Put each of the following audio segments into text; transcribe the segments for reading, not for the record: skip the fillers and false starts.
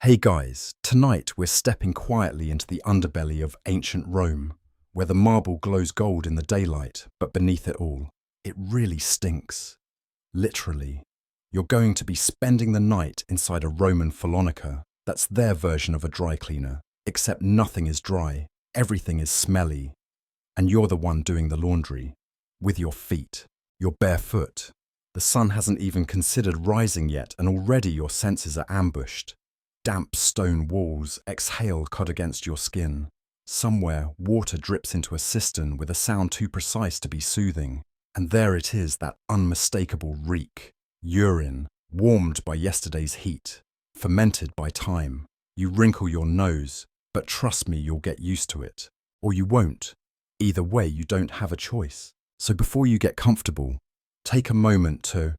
Hey guys, tonight we're stepping quietly into the underbelly of ancient Rome, where the marble glows gold in the daylight, but beneath it all, it really stinks. Literally. You're going to be spending the night inside a Roman Follonica. That's their version of a dry cleaner, except nothing is dry, everything is smelly, and you're the one doing the laundry. With your feet. You're barefoot. The sun hasn't even considered rising yet, and already your senses are ambushed. Damp stone walls exhale cut against your skin. Somewhere, water drips into a cistern with a sound too precise to be soothing. And there it is, that unmistakable reek. Urine, warmed by yesterday's heat, fermented by time. You wrinkle your nose, but trust me, you'll get used to it. Or you won't. Either way, you don't have a choice. So before you get comfortable, take a moment to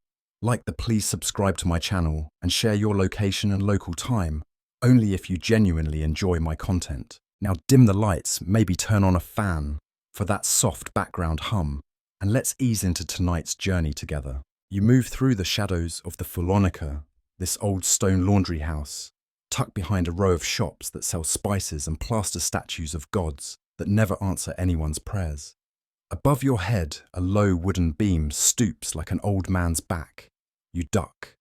please subscribe to my channel and share your location and local time, only if you genuinely enjoy my content. Now dim the lights, maybe turn on a fan for that soft background hum, and let's ease into tonight's journey together. You move through the shadows of the Follonica, this old stone laundry house, tucked behind a row of shops that sell spices and plaster statues of gods that never answer anyone's prayers. Above your head, a low wooden beam stoops like an old man's back. You duck.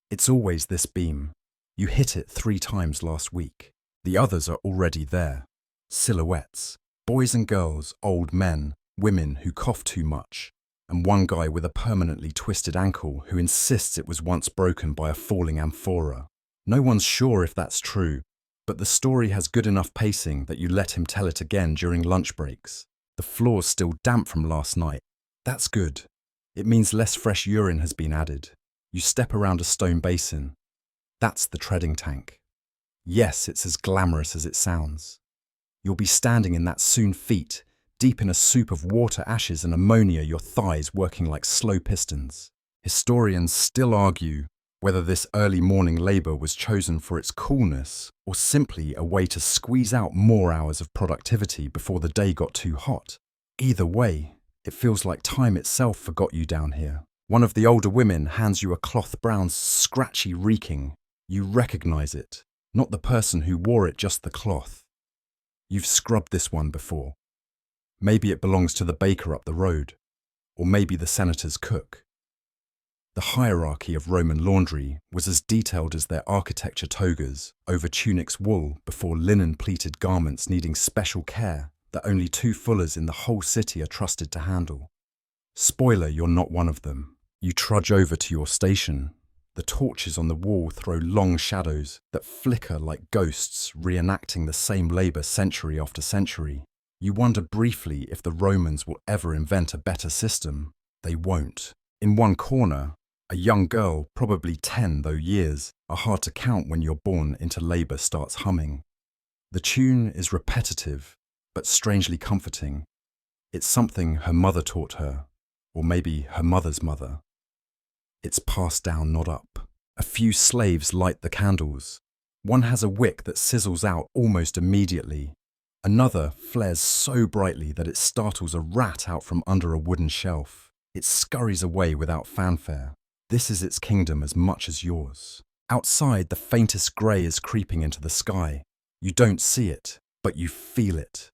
It's always this beam. You hit it 3 times last week. The others are already there. Silhouettes. Boys and girls, old men, women who cough too much, and one guy with a permanently twisted ankle who insists it was once broken by a falling amphora. No one's sure if that's true, but the story has good enough pacing that you let him tell it again during lunch breaks. The floor's still damp from last night. That's good. It means less fresh urine has been added. You step around a stone basin. That's the treading tank. Yes, it's as glamorous as it sounds. You'll be standing in that soon, feet deep in a soup of water, ashes and ammonia, your thighs working like slow pistons. Historians still argue whether this early morning labour was chosen for its coolness or simply a way to squeeze out more hours of productivity before the day got too hot. Either way, it feels like time itself forgot you down here. One of the older women hands you a cloth brown, scratchy reeking. You recognise it, not the person who wore it, just the cloth. You've scrubbed this one before. Maybe it belongs to the baker up the road, or maybe the senator's cook. The hierarchy of Roman laundry was as detailed as their architecture togas, over tunics wool before linen-pleated garments needing special care that only 2 fullers in the whole city are trusted to handle. Spoiler, you're not one of them. You trudge over to your station. The torches on the wall throw long shadows that flicker like ghosts reenacting the same labour century after century. You wonder briefly if the Romans will ever invent a better system. They won't. In one corner, a young girl, probably 10 though years are hard to count when you're born into labour, starts humming. The tune is repetitive, but strangely comforting. It's something her mother taught her, or maybe her mother's mother. It's passed down, not up. A few slaves light the candles. One has a wick that sizzles out almost immediately. Another flares so brightly that it startles a rat out from under a wooden shelf. It scurries away without fanfare. This is its kingdom as much as yours. Outside, the faintest grey is creeping into the sky. You don't see it, but you feel it.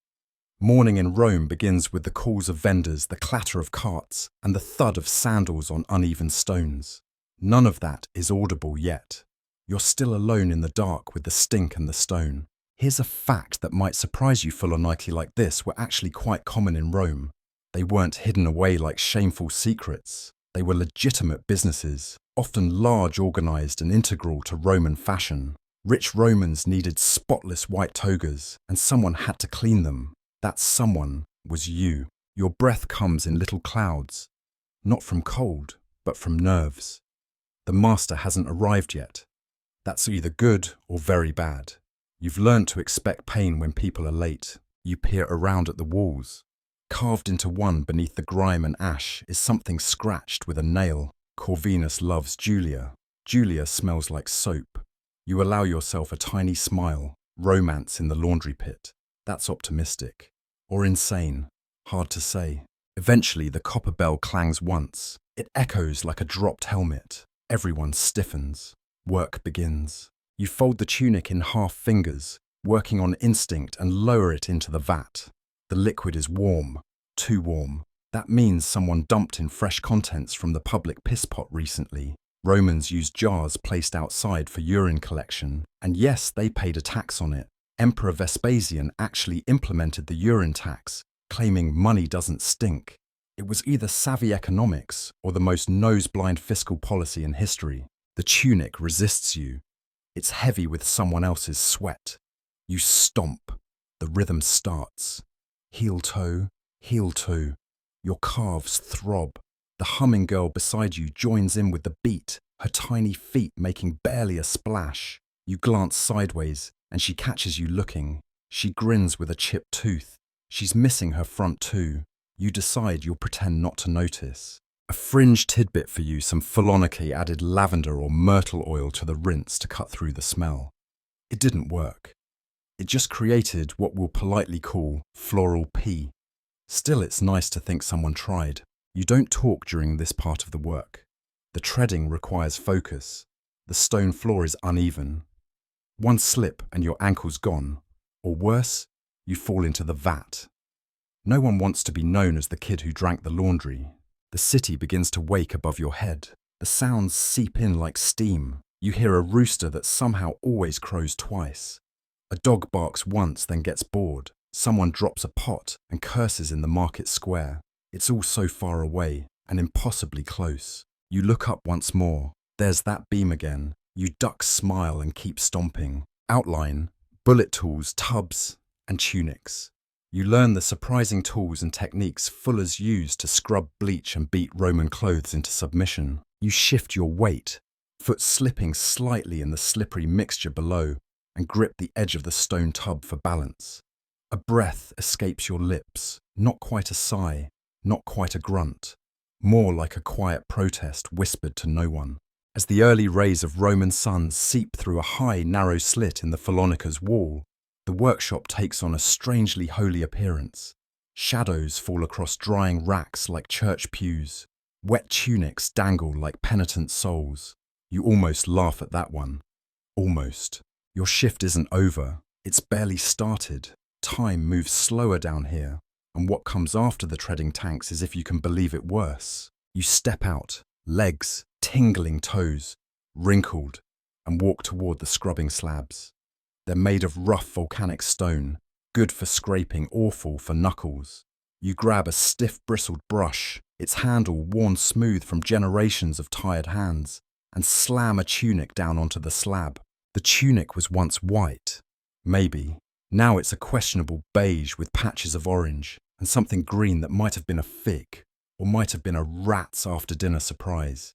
Morning in Rome begins with the calls of vendors, the clatter of carts, and the thud of sandals on uneven stones. None of that is audible yet. You're still alone in the dark with the stink and the stone. Here's a fact that might surprise you. Follonica like this were actually quite common in Rome. They weren't hidden away like shameful secrets. They were legitimate businesses, often large, organised and integral to Roman fashion. Rich Romans needed spotless white togas, and someone had to clean them. That someone was you. Your breath comes in little clouds, not from cold, but from nerves. The master hasn't arrived yet. That's either good or very bad. You've learned to expect pain when people are late. You peer around at the walls. Carved into one beneath the grime and ash is something scratched with a nail. Corvinus loves Julia. Julia smells like soap. You allow yourself a tiny smile. Romance in the laundry pit. That's optimistic. Or insane. Hard to say. Eventually, the copper bell clangs once. It echoes like a dropped helmet. Everyone stiffens. Work begins. You fold the tunic in half fingers, working on instinct, and lower it into the vat. The liquid is warm, too warm. That means someone dumped in fresh contents from the public piss pot recently. Romans used jars placed outside for urine collection, and yes, they paid a tax on it. Emperor Vespasian actually implemented the urine tax, claiming money doesn't stink. It was either savvy economics or the most nose-blind fiscal policy in history. The tunic resists you. It's heavy with someone else's sweat. You stomp. The rhythm starts. Heel toe, heel toe. Your calves throb. The humming girl beside you joins in with the beat, her tiny feet making barely a splash. You glance sideways, and she catches you looking. She grins with a chipped tooth. She's missing her front too. You decide you'll pretend not to notice. A fringe tidbit for you, some Folonicae added lavender or myrtle oil to the rinse to cut through the smell. It didn't work. It just created what we'll politely call floral pee. Still, it's nice to think someone tried. You don't talk during this part of the work. The treading requires focus. The stone floor is uneven. One slip and your ankle's gone. Or worse, you fall into the vat. No one wants to be known as the kid who drank the laundry. The city begins to wake above your head. The sounds seep in like steam. You hear a rooster that somehow always crows twice. A dog barks once, then gets bored. Someone drops a pot and curses in the market square. It's all so far away and impossibly close. You look up once more. There's that beam again. You duck, smile, and keep stomping. Outline, bullet tools, tubs, and tunics. You learn the surprising tools and techniques fullers use to scrub, bleach, and beat Roman clothes into submission. You shift your weight, foot slipping slightly in the slippery mixture below, and grip the edge of the stone tub for balance. A breath escapes your lips, not quite a sigh, not quite a grunt, more like a quiet protest whispered to no one. As the early rays of Roman sun seep through a high, narrow slit in the Folonica's wall, the workshop takes on a strangely holy appearance. Shadows fall across drying racks like church pews. Wet tunics dangle like penitent souls. You almost laugh at that one. Almost. Your shift isn't over. It's barely started. Time moves slower down here, and what comes after the treading tanks is, if you can believe it, worse. You step out, legs, tingling toes, wrinkled, and walk toward the scrubbing slabs. They're made of rough volcanic stone, good for scraping, awful for knuckles. You grab a stiff bristled brush, its handle worn smooth from generations of tired hands, and slam a tunic down onto the slab. The tunic was once white. Maybe. Now it's a questionable beige with patches of orange and something green that might have been a fig or might have been a rat's after-dinner surprise.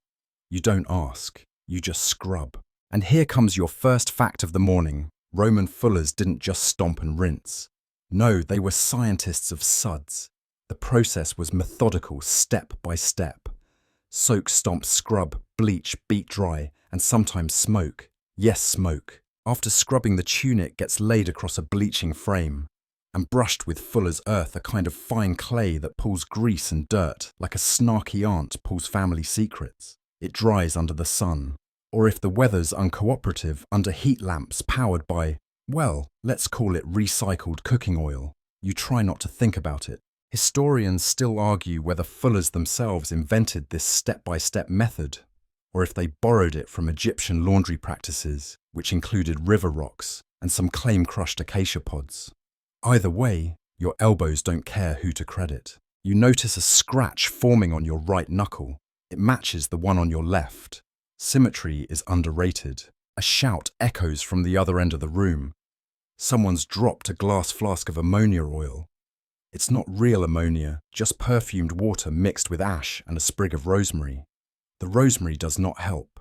You don't ask. You just scrub. And here comes your first fact of the morning. Roman fullers didn't just stomp and rinse. No, they were scientists of suds. The process was methodical, step by step. Soak, stomp, scrub, bleach, beat dry, and sometimes smoke. Yes, smoke. After scrubbing, the tunic gets laid across a bleaching frame and brushed with fuller's earth, a kind of fine clay that pulls grease and dirt like a snarky aunt pulls family secrets. It dries under the sun. Or if the weather's uncooperative, under heat lamps powered by, well, let's call it recycled cooking oil. You try not to think about it. Historians still argue whether fullers themselves invented this step-by-step method, or if they borrowed it from Egyptian laundry practices, which included river rocks and some claim-crushed acacia pods. Either way, your elbows don't care who to credit. You notice a scratch forming on your right knuckle. It matches the one on your left. Symmetry is underrated. A shout echoes from the other end of the room. Someone's dropped a glass flask of ammonia oil. It's not real ammonia, just perfumed water mixed with ash and a sprig of rosemary. The rosemary does not help.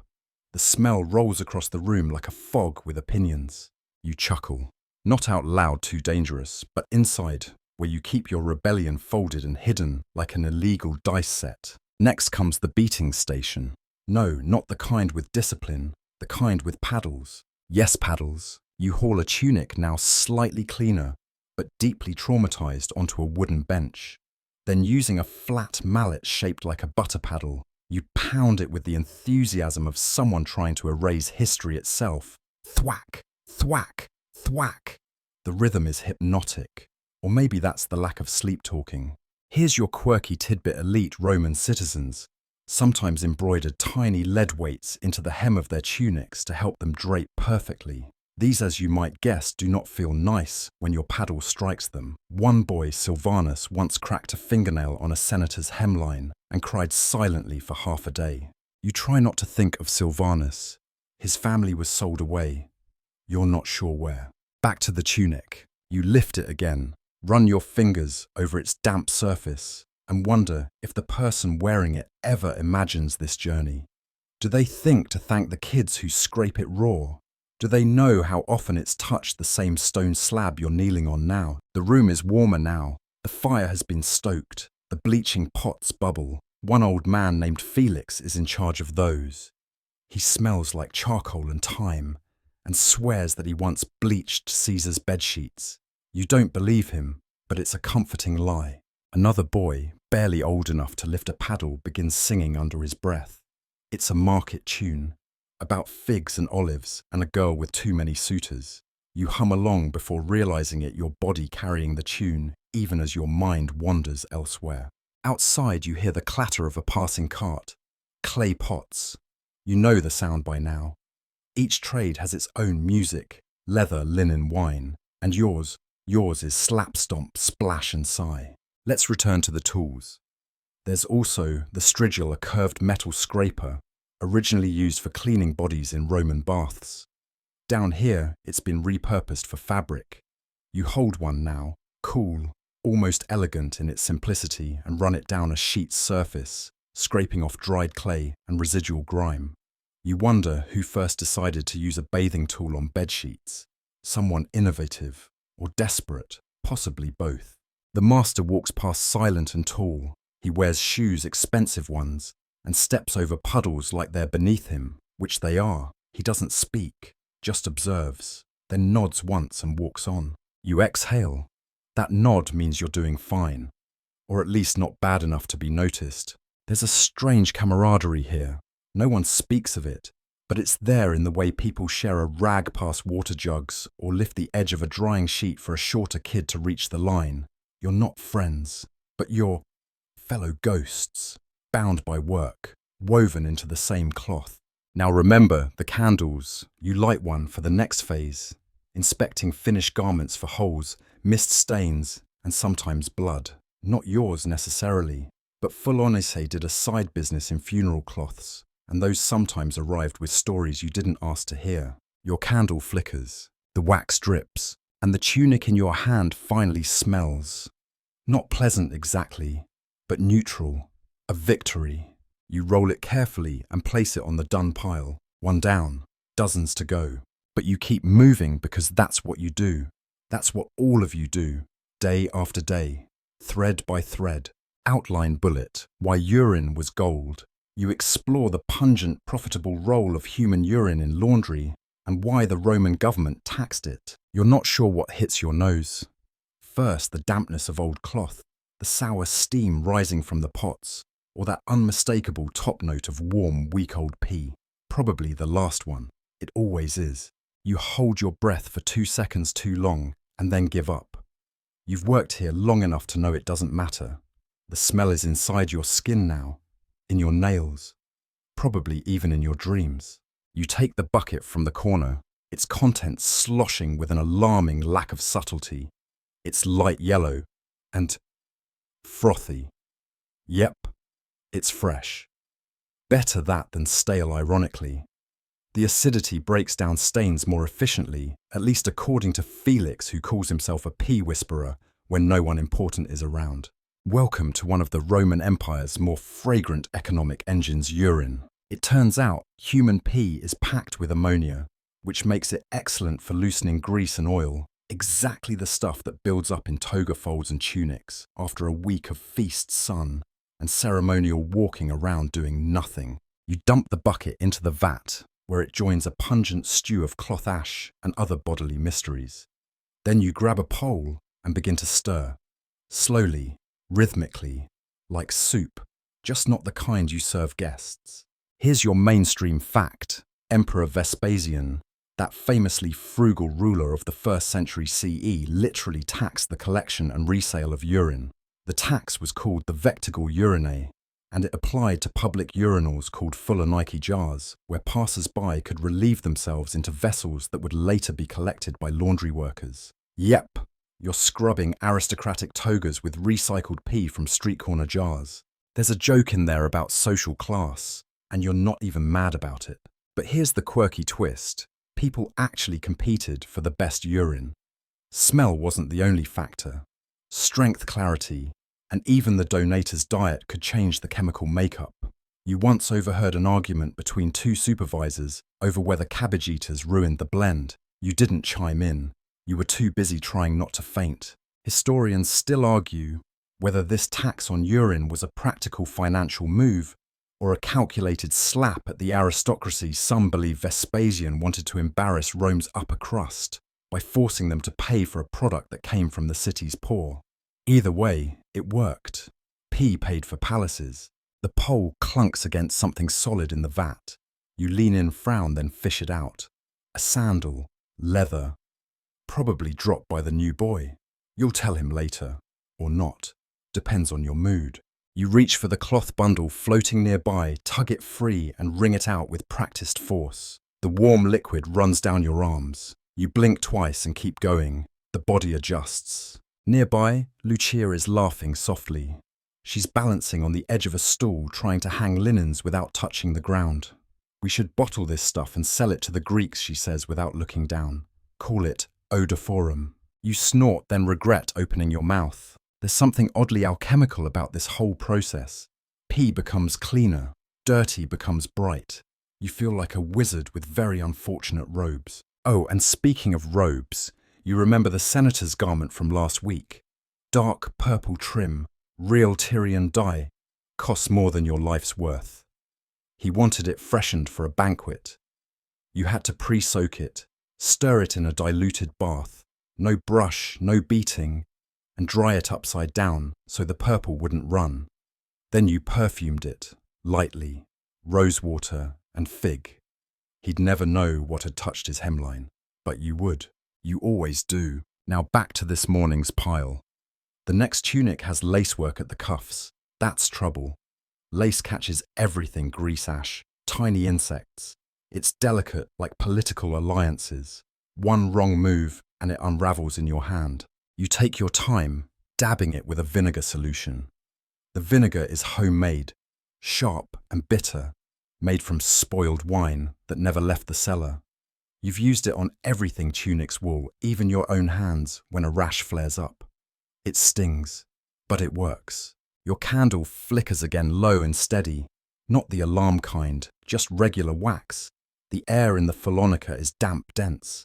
The smell rolls across the room like a fog with opinions. You chuckle. Not out loud, too dangerous, but inside, where you keep your rebellion folded and hidden like an illegal dice set. Next comes the beating station. No, not the kind with discipline, the kind with paddles. Yes, paddles. You haul a tunic, now slightly cleaner, but deeply traumatized, onto a wooden bench. Then, using a flat mallet shaped like a butter paddle, you pound it with the enthusiasm of someone trying to erase history itself. Thwack, thwack, thwack. The rhythm is hypnotic, or maybe that's the lack of sleep talking. Here's your quirky tidbit: elite Roman citizens sometimes embroidered tiny lead weights into the hem of their tunics to help them drape perfectly. These, as you might guess, do not feel nice when your paddle strikes them. One boy, Silvanus, once cracked a fingernail on a senator's hemline and cried silently for half a day. You try not to think of Silvanus. His family was sold away. You're not sure where. Back to the tunic. You lift it again, run your fingers over its damp surface, and wonder if the person wearing it ever imagines this journey. Do they think to thank the kids who scrape it raw? Do they know how often it's touched the same stone slab you're kneeling on now? The room is warmer now. The fire has been stoked. The bleaching pots bubble. One old man named Felix is in charge of those. He smells like charcoal and thyme, and swears that he once bleached Caesar's bedsheets. You don't believe him, but it's a comforting lie. Another boy, barely old enough to lift a paddle, begins singing under his breath. It's a market tune, about figs and olives and a girl with too many suitors. You hum along before realizing it, your body carrying the tune, even as your mind wanders elsewhere. Outside, you hear the clatter of a passing cart. Clay pots. You know the sound by now. Each trade has its own music, leather, linen, wine, and yours is slap, stomp, splash and sigh. Let's return to the tools. There's also the strigil, a curved metal scraper, originally used for cleaning bodies in Roman baths. Down here, it's been repurposed for fabric. You hold one now, cool, almost elegant in its simplicity, and run it down a sheet's surface, scraping off dried clay and residual grime. You wonder who first decided to use a bathing tool on bedsheets. Someone innovative or desperate, possibly both. The master walks past silent and tall. He wears shoes, expensive ones, and steps over puddles like they're beneath him, which they are. He doesn't speak, just observes, then nods once and walks on. You exhale. That nod means you're doing fine, or at least not bad enough to be noticed. There's a strange camaraderie here. No one speaks of it, but it's there in the way people share a rag past water jugs or lift the edge of a drying sheet for a shorter kid to reach the line. You're not friends, but you're fellow ghosts, bound by work, woven into the same cloth. Now remember the candles. You light one for the next phase, inspecting finished garments for holes, missed stains, and sometimes blood. Not yours necessarily, but Fulonese did a side business in funeral cloths, and those sometimes arrived with stories you didn't ask to hear. Your candle flickers, the wax drips, and the tunic in your hand finally smells. Not pleasant exactly, but neutral. A victory. You roll it carefully and place it on the done pile. One down, dozens to go. But you keep moving because that's what you do. That's what all of you do, day after day, thread by thread. Outline bullet, why urine was gold. You explore the pungent, profitable role of human urine in laundry and why the Roman government taxed it. You're not sure what hits your nose. First, the dampness of old cloth, the sour steam rising from the pots, or that unmistakable top note of warm, week-old pee. Probably the last one. It always is. You hold your breath for 2 seconds too long and then give up. You've worked here long enough to know it doesn't matter. The smell is inside your skin now, in your nails, probably even in your dreams. You take the bucket from the corner, its contents sloshing with an alarming lack of subtlety. It's light yellow and frothy. Yep, it's fresh. Better that than stale, ironically. The acidity breaks down stains more efficiently, at least according to Felix, who calls himself a pee whisperer when no one important is around. Welcome to one of the Roman Empire's more fragrant economic engines, urine. It turns out human pee is packed with ammonia, which makes it excellent for loosening grease and oil, exactly the stuff that builds up in toga folds and tunics after a week of feast sun and ceremonial walking around doing nothing. You dump the bucket into the vat, where it joins a pungent stew of cloth ash and other bodily mysteries. Then you grab a pole and begin to stir, slowly, rhythmically, like soup, just not the kind you serve guests. Here's your mainstream fact. Emperor Vespasian, That famously frugal ruler of the 1st century CE literally taxed the collection and resale of urine. The tax was called the vectigal urinae, and it applied to public urinals called Fuloniki jars, where passers-by could relieve themselves into vessels that would later be collected by laundry workers. Yep, you're scrubbing aristocratic togas with recycled pee from street corner jars. There's a joke in there about social class, and you're not even mad about it. But here's the quirky twist. People actually competed for the best urine. Smell wasn't the only factor. Strength, clarity, and even the donator's diet could change the chemical makeup. You once overheard an argument between two supervisors over whether cabbage eaters ruined the blend. You didn't chime in. You were too busy trying not to faint. Historians still argue whether this tax on urine was a practical financial move or a calculated slap at the aristocracy. Some believe Vespasian wanted to embarrass Rome's upper crust by forcing them to pay for a product that came from the city's poor. Either way, it worked. Pee paid for palaces. The pole clunks against something solid in the vat. You lean in, frown, then fish it out. A sandal, leather, probably dropped by the new boy. You'll tell him later, or not. Depends on your mood. You reach for the cloth bundle floating nearby, tug it free and wring it out with practiced force. The warm liquid runs down your arms. You blink twice and keep going. The body adjusts. Nearby, Lucia is laughing softly. She's balancing on the edge of a stool, trying to hang linens without touching the ground. We should bottle this stuff and sell it to the Greeks, she says without looking down. Call it odophorum. You snort, then regret opening your mouth. There's something oddly alchemical about this whole process. Pee becomes cleaner. Dirty becomes bright. You feel like a wizard with very unfortunate robes. Oh, and speaking of robes, you remember the senator's garment from last week. Dark purple trim, real Tyrian dye, costs more than your life's worth. He wanted it freshened for a banquet. You had to pre-soak it, stir it in a diluted bath, no brush, no beating, and dry it upside down so the purple wouldn't run. Then you perfumed it, lightly, rosewater and fig. He'd never know what had touched his hemline, but you would. You always do. Now back to this morning's pile. The next tunic has lacework at the cuffs. That's trouble. Lace catches everything, grease ash, tiny insects. It's delicate like political alliances. One wrong move and it unravels in your hand. You take your time, dabbing it with a vinegar solution. The vinegar is homemade, sharp and bitter, made from spoiled wine that never left the cellar. You've used it on everything tunic's wool, even your own hands when a rash flares up. It stings, but it works. Your candle flickers again low and steady, not the alarm kind, just regular wax. The air in the Fullonica is damp dense,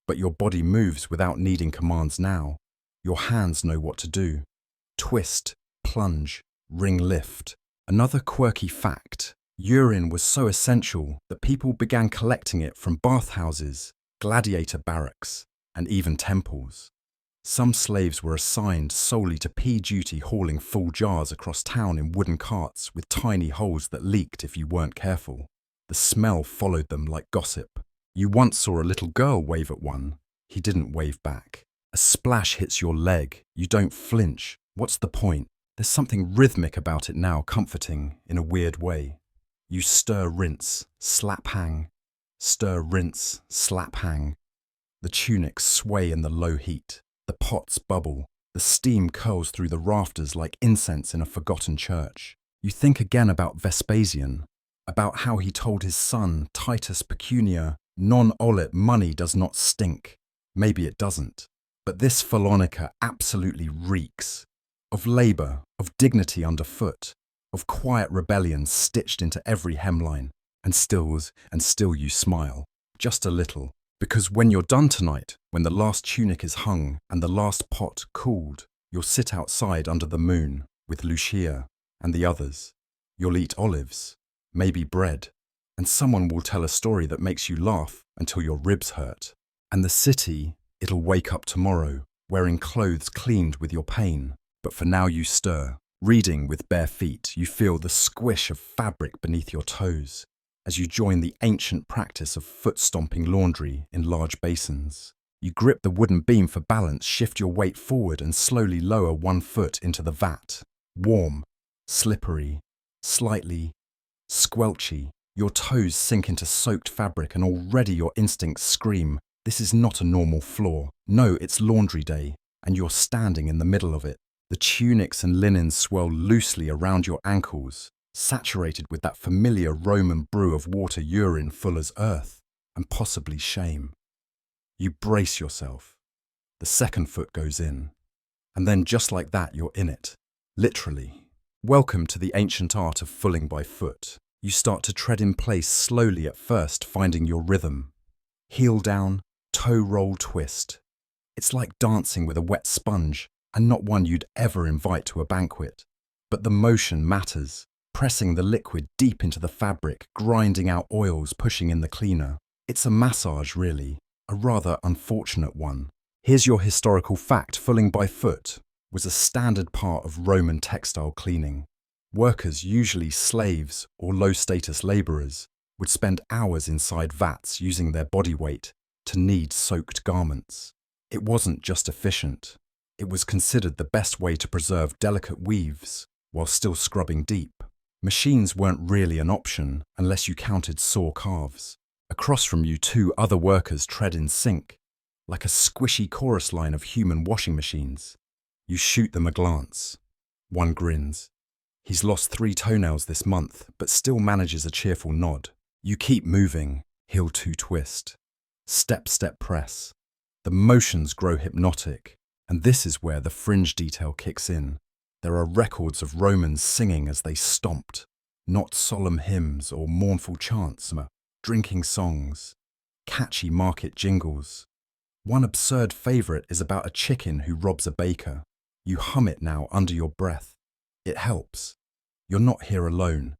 but your body moves without needing commands now. Your hands know what to do. Twist, plunge, wring, lift. Another quirky fact. Urine was so essential that people began collecting it from bathhouses, gladiator barracks, and even temples. Some slaves were assigned solely to pee duty, hauling full jars across town in wooden carts with tiny holes that leaked if you weren't careful. The smell followed them like gossip. You once saw a little girl wave at one. He didn't wave back. A splash hits your leg. You don't flinch. What's the point? There's something rhythmic about it now, comforting in a weird way. You stir, rinse, slap, hang. Stir, rinse, slap, hang. The tunics sway in the low heat. The pots bubble. The steam curls through the rafters like incense in a forgotten church. You think again about Vespasian, about how he told his son, Titus Pecunia, non olet, money does not stink. Maybe it doesn't. But this Fullonica absolutely reeks. Of labour, of dignity underfoot, of quiet rebellion stitched into every hemline. And still you smile. Just a little. Because when you're done tonight, when the last tunic is hung and the last pot cooled, you'll sit outside under the moon with Lucia and the others. You'll eat olives, maybe bread, and someone will tell a story that makes you laugh until your ribs hurt. And the city, it'll wake up tomorrow, wearing clothes cleaned with your pain. But for now you stir. Reading with bare feet, you feel the squish of fabric beneath your toes. as you join the ancient practice of foot-stomping laundry in large basins. You grip the wooden beam for balance, shift your weight forward and slowly lower one foot into the vat. Warm, slippery, slightly squelchy. Your toes sink into soaked fabric and already your instincts scream, this is not a normal floor. No, it's laundry day, and you're standing in the middle of it. The tunics and linens swirl loosely around your ankles, saturated with that familiar Roman brew of water, urine full as earth, and possibly shame. You brace yourself. The second foot goes in. And then just like that, you're in it. Literally. Welcome to the ancient art of fulling by foot. You start to tread in place slowly at first, finding your rhythm. Heel down, toe roll twist. It's like dancing with a wet sponge, and not one you'd ever invite to a banquet. But the motion matters, pressing the liquid deep into the fabric, grinding out oils, pushing in the cleaner. It's a massage, really, a rather unfortunate one. Here's your historical fact: fulling by foot was a standard part of Roman textile cleaning. Workers, usually slaves or low-status labourers, would spend hours inside vats using their body weight to knead soaked garments. It wasn't just efficient. It was considered the best way to preserve delicate weaves while still scrubbing deep. Machines weren't really an option unless you counted sore calves. Across from you, two other workers tread in sync, like a squishy chorus line of human washing machines. You shoot them a glance. One grins. He's lost 3 toenails this month, but still manages a cheerful nod. You keep moving, heel 2 twist. Step, step, press. The motions grow hypnotic, and this is where the fringe detail kicks in. There are records of Romans singing as they stomped, not solemn hymns or mournful chants, but drinking songs, catchy market jingles. One absurd favourite is about a chicken who robs a baker. You hum it now under your breath. It helps. You're not here alone.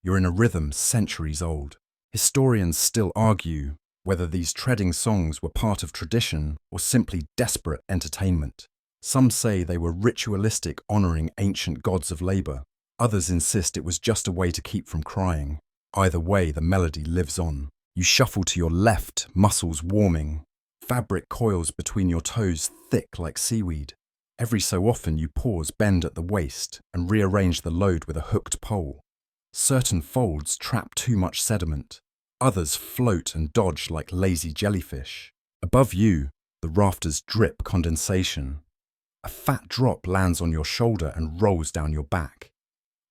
You're in a rhythm centuries old. Historians still argue whether these treading songs were part of tradition or simply desperate entertainment. Some say they were ritualistic, honouring ancient gods of labour. Others insist it was just a way to keep from crying. Either way, the melody lives on. You shuffle to your left, muscles warming. Fabric coils between your toes, thick like seaweed. Every so often you pause, bend at the waist, and rearrange the load with a hooked pole. Certain folds trap too much sediment. Others float and dodge like lazy jellyfish. Above you, the rafters drip condensation. A fat drop lands on your shoulder and rolls down your back.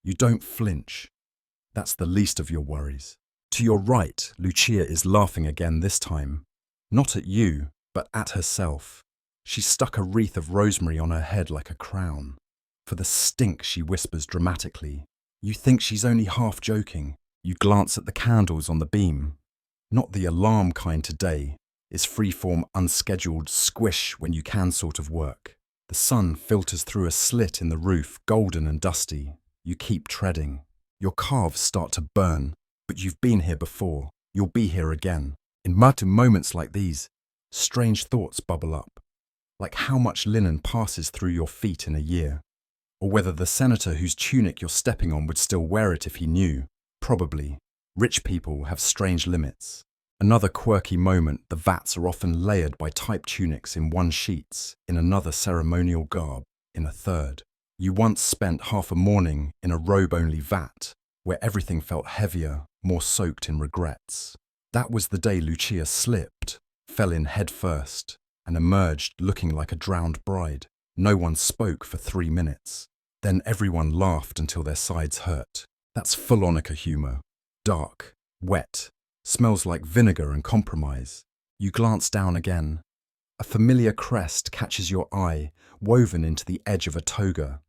You don't flinch. That's the least of your worries. To your right, Lucia is laughing again this time. Not at you, but at herself. She stuck a wreath of rosemary on her head like a crown. For the stink, she whispers dramatically. You think she's only half joking. You glance at the candles on the beam. Not the alarm kind today. It's freeform, unscheduled squish when you can sort of work. The sun filters through a slit in the roof, golden and dusty. You keep treading. Your calves start to burn, but you've been here before. You'll be here again. In moments like these, strange thoughts bubble up. Like how much linen passes through your feet in a year. Or whether the senator whose tunic you're stepping on would still wear it if he knew. Probably. Rich people have strange limits. Another quirky moment, the vats are often layered by type tunics in one sheets, in another ceremonial garb, in a third. You once spent half a morning in a robe-only vat, where everything felt heavier, more soaked in regrets. That was the day Lucia slipped, fell in head first, and emerged looking like a drowned bride. No one spoke for 3 minutes. Then everyone laughed until their sides hurt. That's full-onica humour. Dark, wet, smells like vinegar and compromise. You glance down again. A familiar crest catches your eye, woven into the edge of a toga.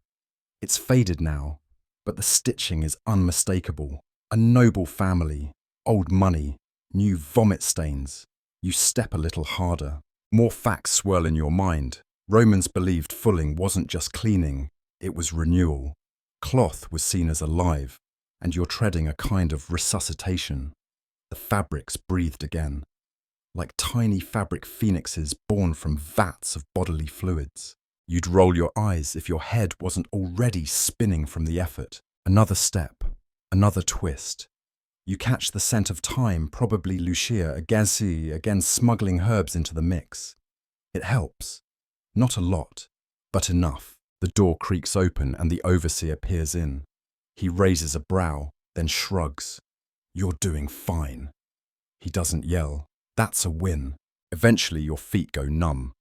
It's faded now, but the stitching is unmistakable. A noble family, old money, new vomit stains. You step a little harder. More facts swirl in your mind. Romans believed fulling wasn't just cleaning, it was renewal. Cloth was seen as alive, and you're treading a kind of resuscitation. The fabrics breathed again, like tiny fabric phoenixes born from vats of bodily fluids. You'd roll your eyes if your head wasn't already spinning from the effort. Another step, another twist. You catch the scent of thyme, probably lucia, again smuggling herbs into the mix. It helps. Not a lot, but enough. The door creaks open and the overseer peers in. He raises a brow, then shrugs. You're doing fine. He doesn't yell. That's a win. Eventually your feet go numb.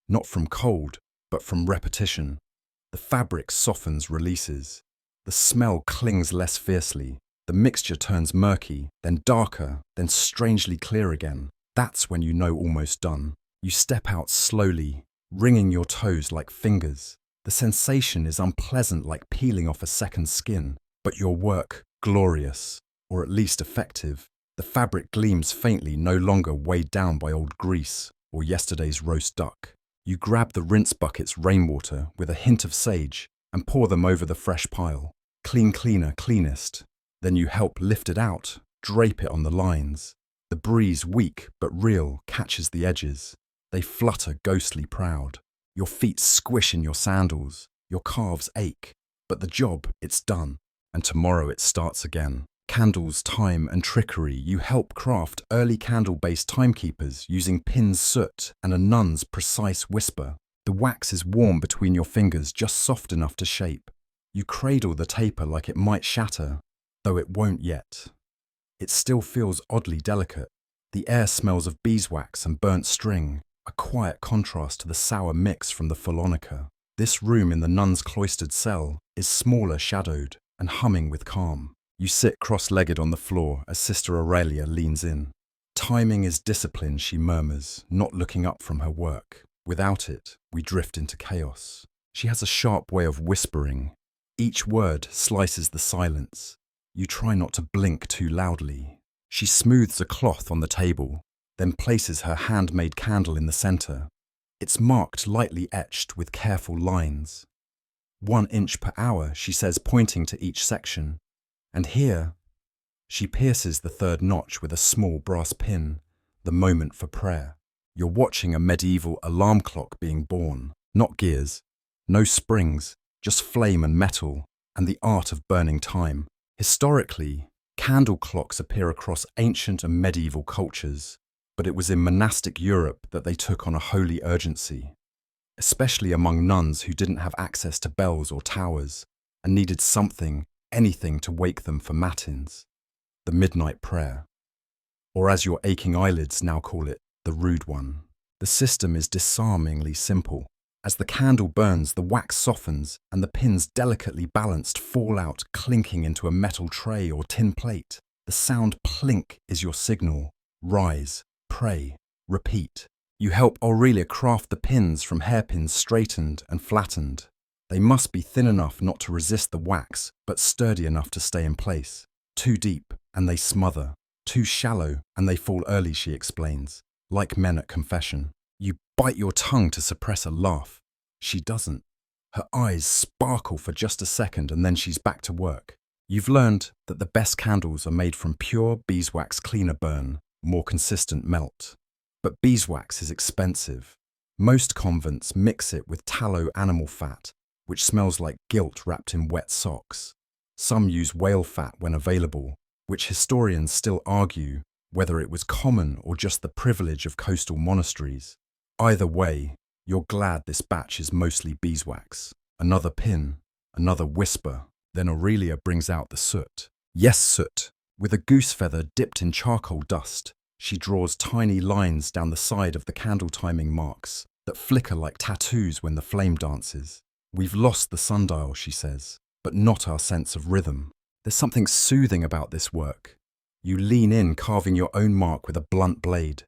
Not from cold, but from repetition. The fabric softens, releases. The smell clings less fiercely. The mixture turns murky, then darker, then strangely clear again. That's when you know almost done. You step out slowly, wringing your toes like fingers. The sensation is unpleasant, like peeling off a second skin. But your work, glorious, or at least effective. The fabric gleams faintly, no longer weighed down by old grease or yesterday's roast duck. You grab the rinse bucket's rainwater with a hint of sage and pour them over the fresh pile. Clean, cleaner, cleanest. Then you help lift it out, drape it on the lines. The breeze, weak but real, catches the edges. They flutter ghostly proud. Your feet squish in your sandals. Your calves ache. But the job, it's done. And tomorrow it starts again. Candles, time and trickery. You help craft early candle-based timekeepers using pin's soot and a nun's precise whisper. The wax is warm between your fingers, just soft enough to shape. You cradle the taper like it might shatter, though it won't yet. It still feels oddly delicate. The air smells of beeswax and burnt string, a quiet contrast to the sour mix from the Phallonica. This room in the nun's cloistered cell is smaller, shadowed, and humming with calm. You sit cross-legged on the floor as Sister Aurelia leans in. Timing is discipline, she murmurs, not looking up from her work. Without it, we drift into chaos. She has a sharp way of whispering. Each word slices the silence. You try not to blink too loudly. She smooths a cloth on the table, then places her handmade candle in the center. It's marked, lightly etched with careful lines. 1 inch per hour, she says, pointing to each section. And here, she pierces the third notch with a small brass pin, the moment for prayer. You're watching a medieval alarm clock being born. Not gears, no springs, just flame and metal, and the art of burning time. Historically, candle clocks appear across ancient and medieval cultures, but it was in monastic Europe that they took on a holy urgency, especially among nuns who didn't have access to bells or towers and needed something, anything to wake them for matins. The midnight prayer, or as your aching eyelids now call it, the rude one. The system is disarmingly simple. As the candle burns, the wax softens and the pins, delicately balanced, fall out, clinking into a metal tray or tin plate. The sound plink is your signal. Rise, pray, repeat. You help Aurelia craft the pins from hairpins straightened and flattened. They must be thin enough not to resist the wax, but sturdy enough to stay in place. Too deep, and they smother. Too shallow, and they fall early, she explains, like men at confession. You bite your tongue to suppress a laugh. She doesn't. Her eyes sparkle for just a second, and then she's back to work. You've learned that the best candles are made from pure beeswax, cleaner burn, more consistent melt. But beeswax is expensive. Most convents mix it with tallow animal fat, which smells like guilt wrapped in wet socks. Some use whale fat when available, which historians still argue whether it was common or just the privilege of coastal monasteries. Either way, you're glad this batch is mostly beeswax. Another pin, another whisper, then Aurelia brings out the soot. Yes, soot. With a goose feather dipped in charcoal dust, she draws tiny lines down the side of the candle timing marks that flicker like tattoos when the flame dances. We've lost the sundial, she says, but not our sense of rhythm. There's something soothing about this work. You lean in, carving your own mark with a blunt blade.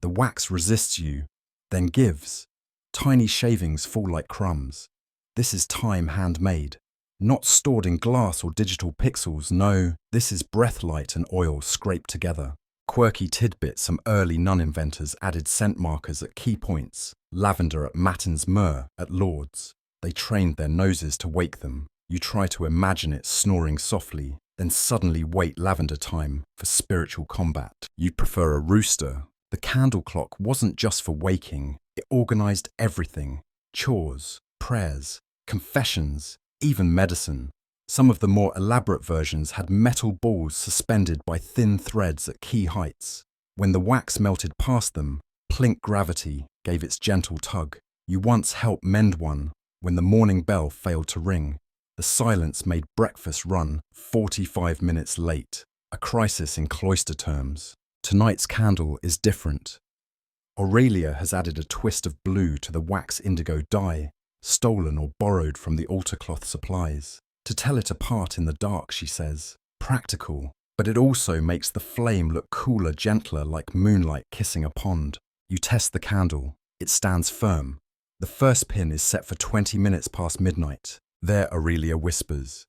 The wax resists you, then gives. Tiny shavings fall like crumbs. This is time handmade. Not stored in glass or digital pixels, no, this is breathlight and oil scraped together. Quirky tidbits, some early nun inventors added scent markers at key points. Lavender at matins, myrrh at Lord's. They trained their noses to wake them. You try to imagine it snoring softly, then suddenly wait lavender time for spiritual combat. You'd prefer a rooster. The candle clock wasn't just for waking, it organized everything. Chores, prayers, confessions, even medicine. Some of the more elaborate versions had metal balls suspended by thin threads at key heights. When the wax melted past them, plink gravity gave its gentle tug. You once helped mend one when the morning bell failed to ring. The silence made breakfast run 45 minutes late, a crisis in cloister terms. Tonight's candle is different. Aurelia has added a twist of blue to the wax indigo dye, stolen or borrowed from the altar cloth supplies. To tell it apart in the dark, she says. Practical, but it also makes the flame look cooler, gentler, like moonlight kissing a pond. You test the candle. It stands firm. The first pin is set for 20 minutes past midnight. There, Aurelia whispers.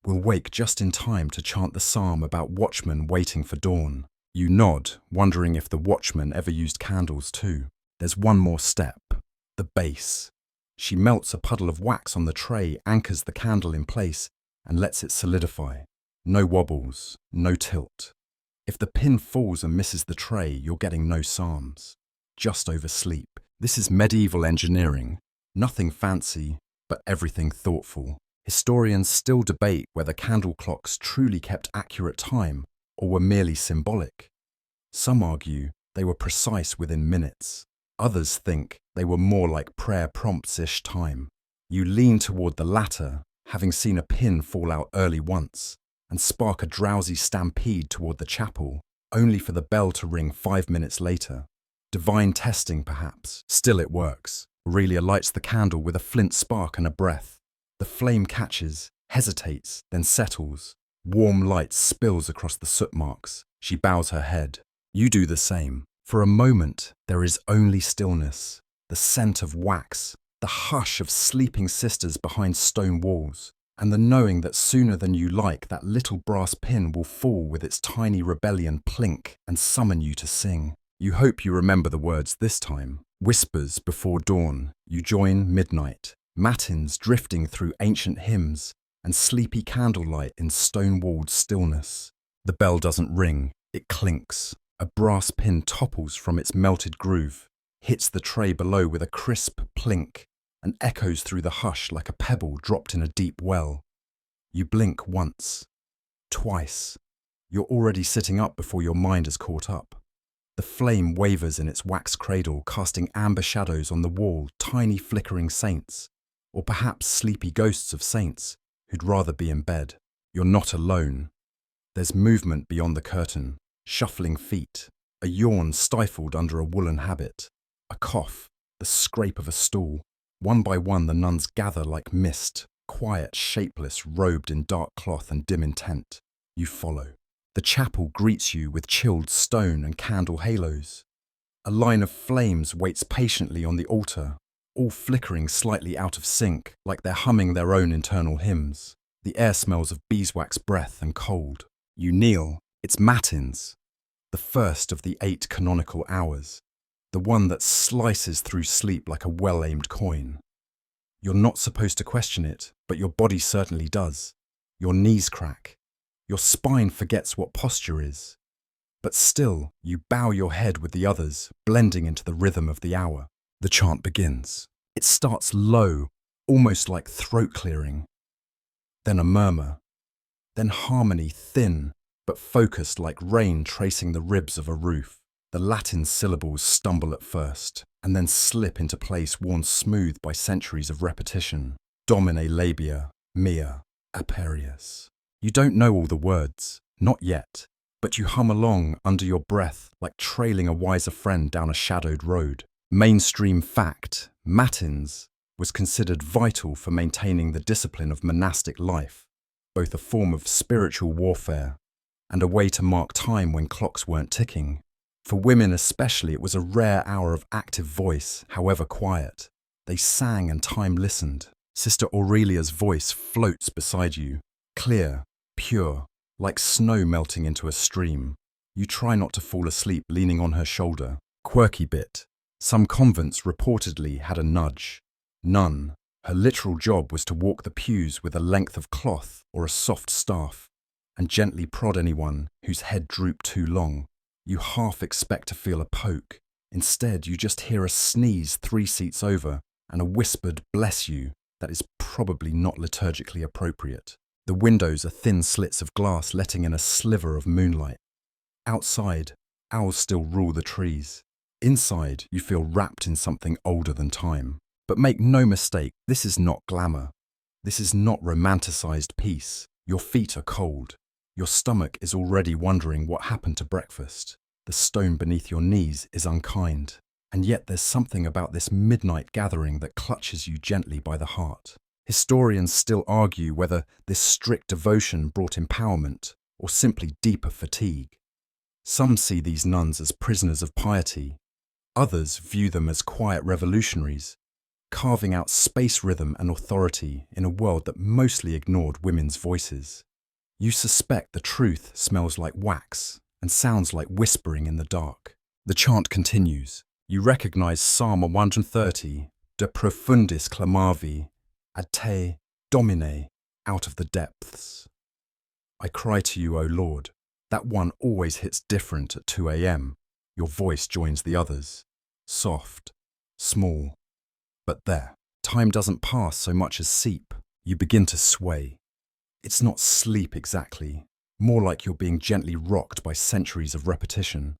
We'll wake just in time to chant the psalm about watchmen waiting for dawn. You nod, wondering if the watchmen ever used candles too. There's one more step. The base. She melts a puddle of wax on the tray, anchors the candle in place, and lets it solidify. No wobbles, no tilt. If the pin falls and misses the tray, you're getting no psalms. Just oversleep. This is medieval engineering. Nothing fancy, but everything thoughtful. Historians still debate whether candle clocks truly kept accurate time or were merely symbolic. Some argue they were precise within minutes. Others think they were more like prayer prompts-ish time. You lean toward the latter, having seen a pin fall out early once, and spark a drowsy stampede toward the chapel, only for the bell to ring 5 minutes later. Divine testing, perhaps. Still it works. Aurelia lights the candle with a flint spark and a breath. The flame catches, hesitates, then settles. Warm light spills across the soot marks. She bows her head. You do the same. For a moment, there is only stillness, the scent of wax, the hush of sleeping sisters behind stone walls, and the knowing that sooner than you like that little brass pin will fall with its tiny rebellion plink and summon you to sing. You hope you remember the words this time. Whispers before dawn, you join midnight, matins drifting through ancient hymns, and sleepy candlelight in stone-walled stillness. The bell doesn't ring, it clinks. A brass pin topples from its melted groove, hits the tray below with a crisp plink, and echoes through the hush like a pebble dropped in a deep well. You blink once, twice. You're already sitting up before your mind has caught up. The flame wavers in its wax cradle, casting amber shadows on the wall, tiny flickering saints, or perhaps sleepy ghosts of saints who'd rather be in bed. You're not alone. There's movement beyond the curtain. Shuffling feet, a yawn stifled under a woolen habit, a cough, the scrape of a stool. One by one the nuns gather like mist, quiet, shapeless, robed in dark cloth and dim intent. You follow. The chapel greets you with chilled stone and candle halos. A line of flames waits patiently on the altar, all flickering slightly out of sync, like they're humming their own internal hymns. The air smells of beeswax breath and cold. You kneel. It's matins, the first of the 8 canonical hours, the one that slices through sleep like a well-aimed coin. You're not supposed to question it, but your body certainly does. Your knees crack. Your spine forgets what posture is. But still, you bow your head with the others, blending into the rhythm of the hour. The chant begins. It starts low, almost like throat clearing. Then a murmur. Then harmony thin, but focused like rain tracing the ribs of a roof. The Latin syllables stumble at first, and then slip into place worn smooth by centuries of repetition. Domine labia, mea, aperius. You don't know all the words, not yet, but you hum along under your breath like trailing a wiser friend down a shadowed road. Mainstream fact, matins was considered vital for maintaining the discipline of monastic life, both a form of spiritual warfare and a way to mark time when clocks weren't ticking. For women especially, it was a rare hour of active voice, however quiet. They sang and time listened. Sister Aurelia's voice floats beside you, clear, pure, like snow melting into a stream. You try not to fall asleep leaning on her shoulder. Quirky bit. Some convents reportedly had a nudge. None. Her literal job was to walk the pews with a length of cloth or a soft staff, and gently prod anyone whose head drooped too long. You half expect to feel a poke. Instead, you just hear a sneeze 3 seats over and a whispered "bless you" that is probably not liturgically appropriate. The windows are thin slits of glass letting in a sliver of moonlight. Outside, owls still rule the trees. Inside, you feel wrapped in something older than time. But make no mistake, this is not glamour. This is not romanticized peace. Your feet are cold. Your stomach is already wondering what happened to breakfast. The stone beneath your knees is unkind. And yet there's something about this midnight gathering that clutches you gently by the heart. Historians still argue whether this strict devotion brought empowerment or simply deeper fatigue. Some see these nuns as prisoners of piety. Others view them as quiet revolutionaries, carving out space rhythm and authority in a world that mostly ignored women's voices. You suspect the truth smells like wax and sounds like whispering in the dark. The chant continues. You recognize Psalm 130, De profundis clamavi, ad te, Domine, out of the depths. I cry to you, O Lord. That one always hits different at 2 a.m. Your voice joins the others. Soft, small. But there, time doesn't pass so much as seep. You begin to sway. It's not sleep exactly, more like you're being gently rocked by centuries of repetition.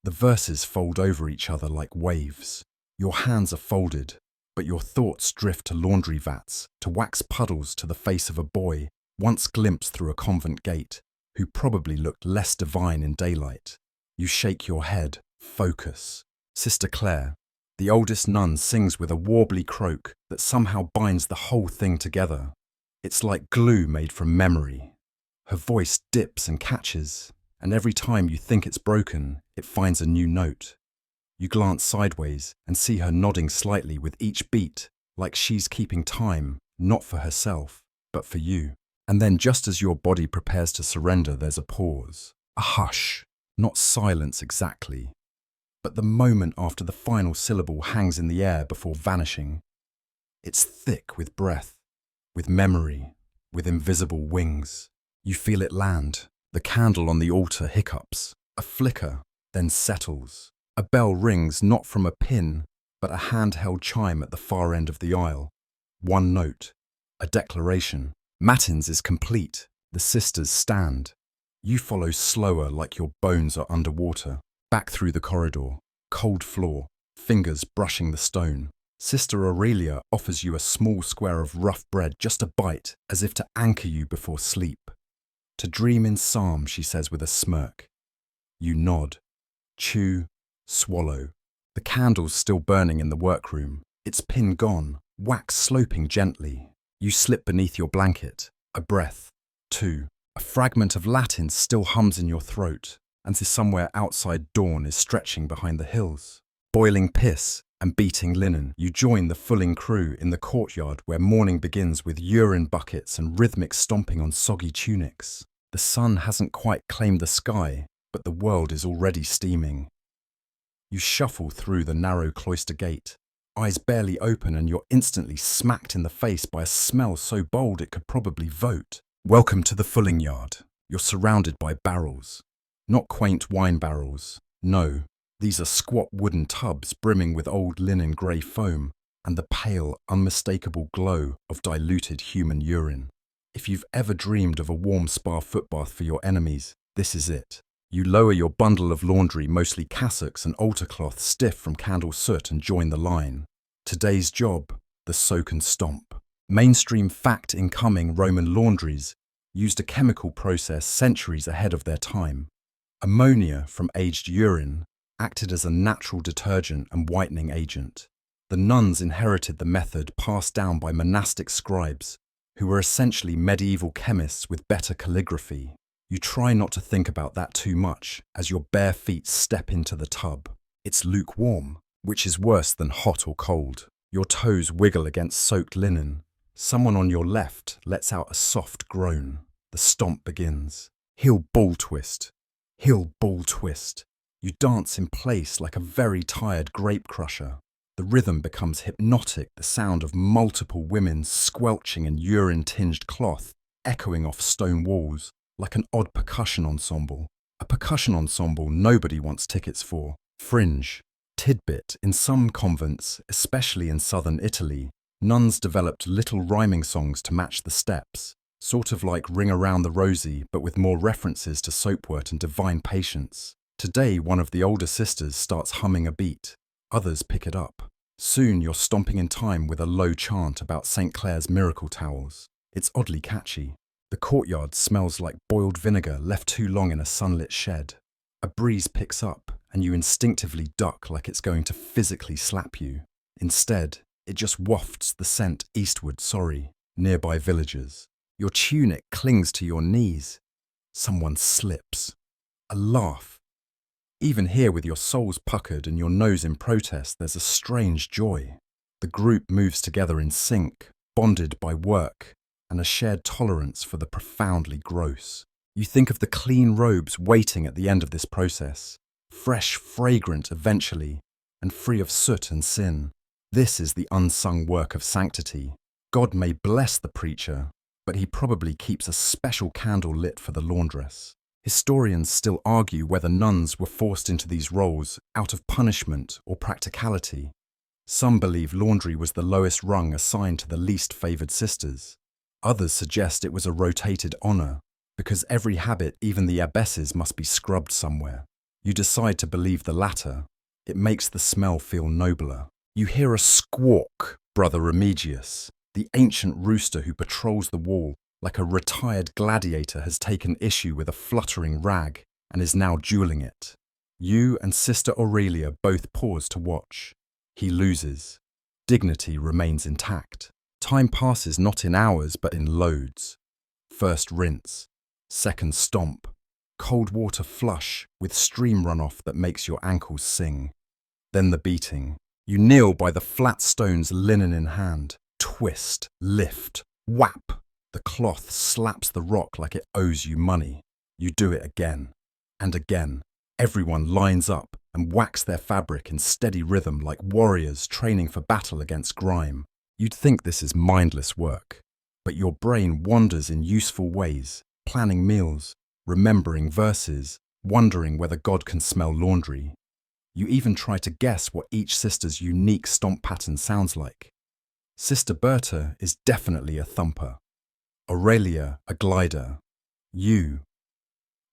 The verses fold over each other like waves. Your hands are folded, but your thoughts drift to laundry vats, to wax puddles to the face of a boy, once glimpsed through a convent gate, who probably looked less divine in daylight. You shake your head, focus. Sister Claire, the oldest nun, sings with a warbly croak that somehow binds the whole thing together. It's like glue made from memory. Her voice dips and catches, and every time you think it's broken, it finds a new note. You glance sideways and see her nodding slightly with each beat, like she's keeping time, not for herself, but for you. And then just as your body prepares to surrender, there's a pause, a hush, not silence exactly, but the moment after the final syllable hangs in the air before vanishing. It's thick with breath, with memory, with invisible wings. You feel it land. The candle on the altar hiccups, a flicker, then settles. A bell rings not from a pin, but a handheld chime at the far end of the aisle. One note, a declaration. Matins is complete. The sisters stand. You follow slower like your bones are underwater. Back through the corridor, cold floor, fingers brushing the stone. Sister Aurelia offers you a small square of rough bread, just a bite, as if to anchor you before sleep. To dream in psalm, she says with a smirk. You nod, chew, swallow. The candle's still burning in the workroom. Its pin gone, wax sloping gently. You slip beneath your blanket. A breath, two. A fragment of Latin still hums in your throat, and somewhere outside dawn is stretching behind the hills. Boiling piss and beating linen, you join the fulling crew in the courtyard where morning begins with urine buckets and rhythmic stomping on soggy tunics. The sun hasn't quite claimed the sky, but the world is already steaming. You shuffle through the narrow cloister gate, eyes barely open, and you're instantly smacked in the face by a smell so bold it could probably vote. Welcome to the fulling yard. You're surrounded by barrels. Not quaint wine barrels, no. These are squat wooden tubs brimming with old linen grey foam and the pale, unmistakable glow of diluted human urine. If you've ever dreamed of a warm spa footbath for your enemies, this is it. You lower your bundle of laundry, mostly cassocks and altar cloth stiff from candle soot, and join the line. Today's job, the soak and stomp. Mainstream fact incoming Roman laundries used a chemical process centuries ahead of their time. Ammonia from aged urine acted as a natural detergent and whitening agent. The nuns inherited the method passed down by monastic scribes, who were essentially medieval chemists with better calligraphy. You try not to think about that too much as your bare feet step into the tub. It's lukewarm, which is worse than hot or cold. Your toes wiggle against soaked linen. Someone on your left lets out a soft groan. The stomp begins. Heel ball twist. Heel ball twist. You dance in place like a very tired grape crusher. The rhythm becomes hypnotic, the sound of multiple women squelching in urine-tinged cloth, echoing off stone walls, like an odd percussion ensemble. A percussion ensemble nobody wants tickets for. Fringe. Tidbit. In some convents, especially in southern Italy, nuns developed little rhyming songs to match the steps. Sort of like Ring Around the Rosie, but with more references to soapwort and divine patience. Today, one of the older sisters starts humming a beat. Others pick it up. Soon you're stomping in time with a low chant about St. Clair's miracle towels. It's oddly catchy. The courtyard smells like boiled vinegar left too long in a sunlit shed. A breeze picks up, and you instinctively duck like it's going to physically slap you. Instead, it just wafts the scent eastward, nearby villagers. Your tunic clings to your knees. Someone slips. A laugh. Even here, with your soles puckered and your nose in protest, there's a strange joy. The group moves together in sync, bonded by work and a shared tolerance for the profoundly gross. You think of the clean robes waiting at the end of this process, fresh, fragrant eventually, and free of soot and sin. This is the unsung work of sanctity. God may bless the preacher, but he probably keeps a special candle lit for the laundress. Historians still argue whether nuns were forced into these roles out of punishment or practicality. Some believe laundry was the lowest rung assigned to the least favoured sisters. Others suggest it was a rotated honour, because every habit, even the abbesses, must be scrubbed somewhere. You decide to believe the latter. It makes the smell feel nobler. You hear a squawk, Brother Remigius, the ancient rooster who patrols the wall like a retired gladiator has taken issue with a fluttering rag and is now duelling it. You and Sister Aurelia both pause to watch. He loses. Dignity remains intact. Time passes not in hours but in loads. First rinse, second stomp, cold water flush with stream runoff that makes your ankles sing. Then the beating. You kneel by the flat stones, linen in hand. Twist, lift, whap. The cloth slaps the rock like it owes you money. You do it again and again. Everyone lines up and whacks their fabric in steady rhythm like warriors training for battle against grime. You'd think this is mindless work, but your brain wanders in useful ways, planning meals, remembering verses, wondering whether God can smell laundry. You even try to guess what each sister's unique stomp pattern sounds like. Sister Berta is definitely a thumper. Aurelia, a glider. You,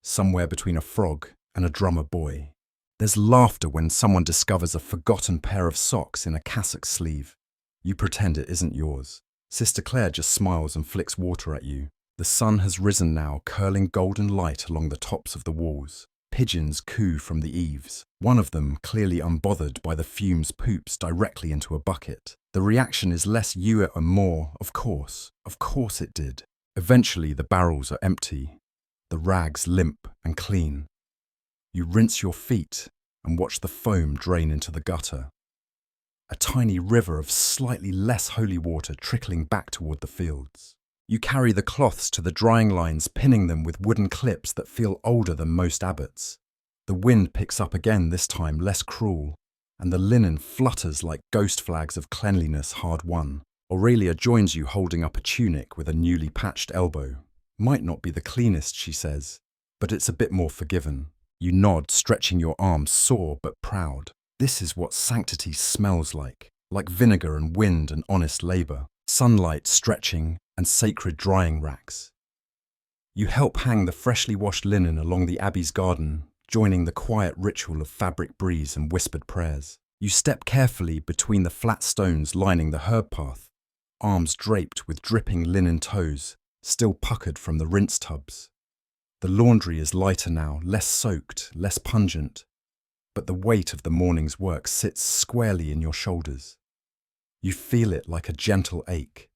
somewhere between a frog and a drummer boy. There's laughter when someone discovers a forgotten pair of socks in a cassock sleeve. You pretend it isn't yours. Sister Claire just smiles and flicks water at you. The sun has risen now, curling golden light along the tops of the walls. Pigeons coo from the eaves. One of them, clearly unbothered by the fumes, poops directly into a bucket. The reaction is less you and more, of course it did. Eventually the barrels are empty, the rags limp and clean. You rinse your feet and watch the foam drain into the gutter. A tiny river of slightly less holy water trickling back toward the fields. You carry the cloths to the drying lines, pinning them with wooden clips that feel older than most abbots. The wind picks up again, this time less cruel, and the linen flutters like ghost flags of cleanliness hard won. Aurelia joins you holding up a tunic with a newly patched elbow. Might not be the cleanest, she says, but it's a bit more forgiven. You nod, stretching your arms, sore but proud. This is what sanctity smells like vinegar and wind and honest labour, sunlight, stretching, and sacred drying racks. You help hang the freshly washed linen along the abbey's garden, joining the quiet ritual of fabric breeze and whispered prayers. You step carefully between the flat stones lining the herb path, arms draped with dripping linen toes, still puckered from the rinse tubs. The laundry is lighter now, less soaked, less pungent, but the weight of the morning's work sits squarely in your shoulders. You feel it like a gentle ache,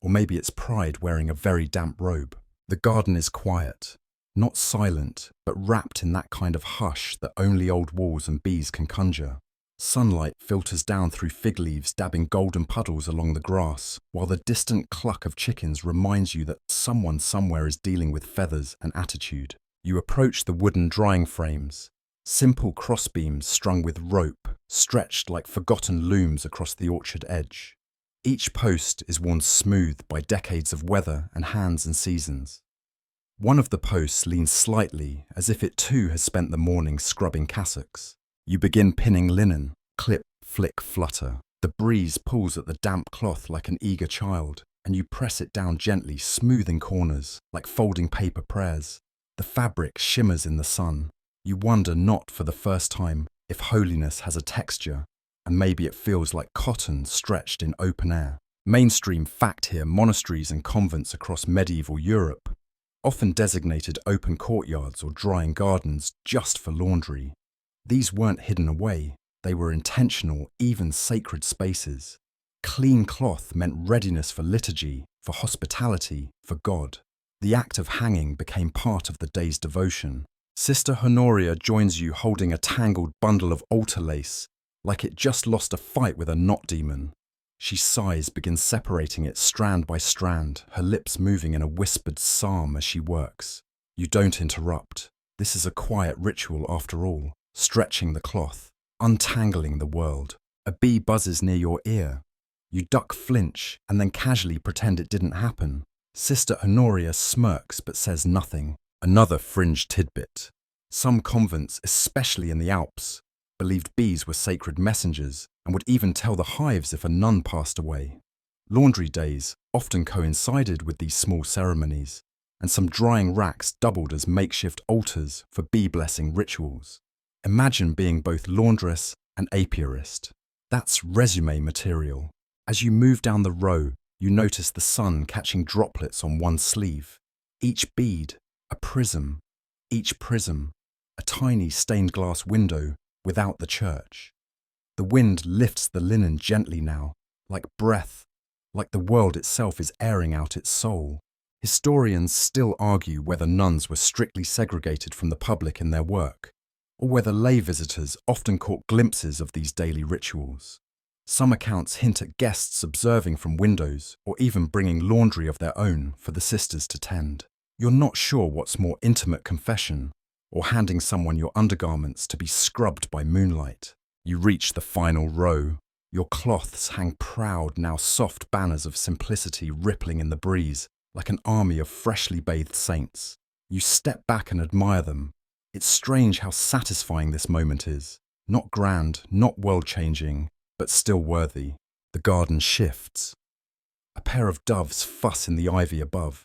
or maybe it's pride wearing a very damp robe. The garden is quiet, not silent, but wrapped in that kind of hush that only old walls and bees can conjure. Sunlight filters down through fig leaves, dabbing golden puddles along the grass, while the distant cluck of chickens reminds you that someone somewhere is dealing with feathers and attitude. You approach the wooden drying frames, simple crossbeams strung with rope, stretched like forgotten looms across the orchard edge. Each post is worn smooth by decades of weather and hands and seasons. One of the posts leans slightly, as if it too has spent the morning scrubbing cassocks. You begin pinning linen, clip, flick, flutter. The breeze pulls at the damp cloth like an eager child. and you press it down gently, smoothing corners, like folding paper prayers. The fabric shimmers in the sun. You wonder, not for the first time, if holiness has a texture, and maybe it feels like cotton stretched in open air. Mainstream fact here: monasteries and convents across medieval Europe often designated open courtyards or drying gardens just for laundry. These weren't hidden away, they were intentional, even sacred spaces. Clean cloth meant readiness for liturgy, for hospitality, for God. The act of hanging became part of the day's devotion. Sister Honoria joins you holding a tangled bundle of altar lace, like it just lost a fight with a knot demon. She sighs, begins separating it strand by strand, her lips moving in a whispered psalm as she works. You don't interrupt. This is a quiet ritual after all, stretching the cloth, untangling the world. A bee buzzes near your ear. You duck, flinch, and then casually pretend it didn't happen. Sister Honoria smirks but says nothing. Another fringe tidbit. Some convents, especially in the Alps, believed bees were sacred messengers and would even tell the hives if a nun passed away. Laundry days often coincided with these small ceremonies, and some drying racks doubled as makeshift altars for bee blessing rituals. Imagine being both laundress and apiarist. That's resume material. As you move down the row, you notice the sun catching droplets on one sleeve. Each bead, a prism. Each prism, a tiny stained glass window without the church. The wind lifts the linen gently now, like breath, like the world itself is airing out its soul. Historians still argue whether nuns were strictly segregated from the public in their work, or whether lay visitors often caught glimpses of these daily rituals. Some accounts hint at guests observing from windows or even bringing laundry of their own for the sisters to tend. You're not sure what's more intimate: confession or handing someone your undergarments to be scrubbed by moonlight. You reach the final row. Your cloths hang proud, now soft banners of simplicity rippling in the breeze, like an army of freshly bathed saints. You step back and admire them. It's strange how satisfying this moment is. Not grand, not world-changing, but still worthy. The garden shifts. A pair of doves fuss in the ivy above.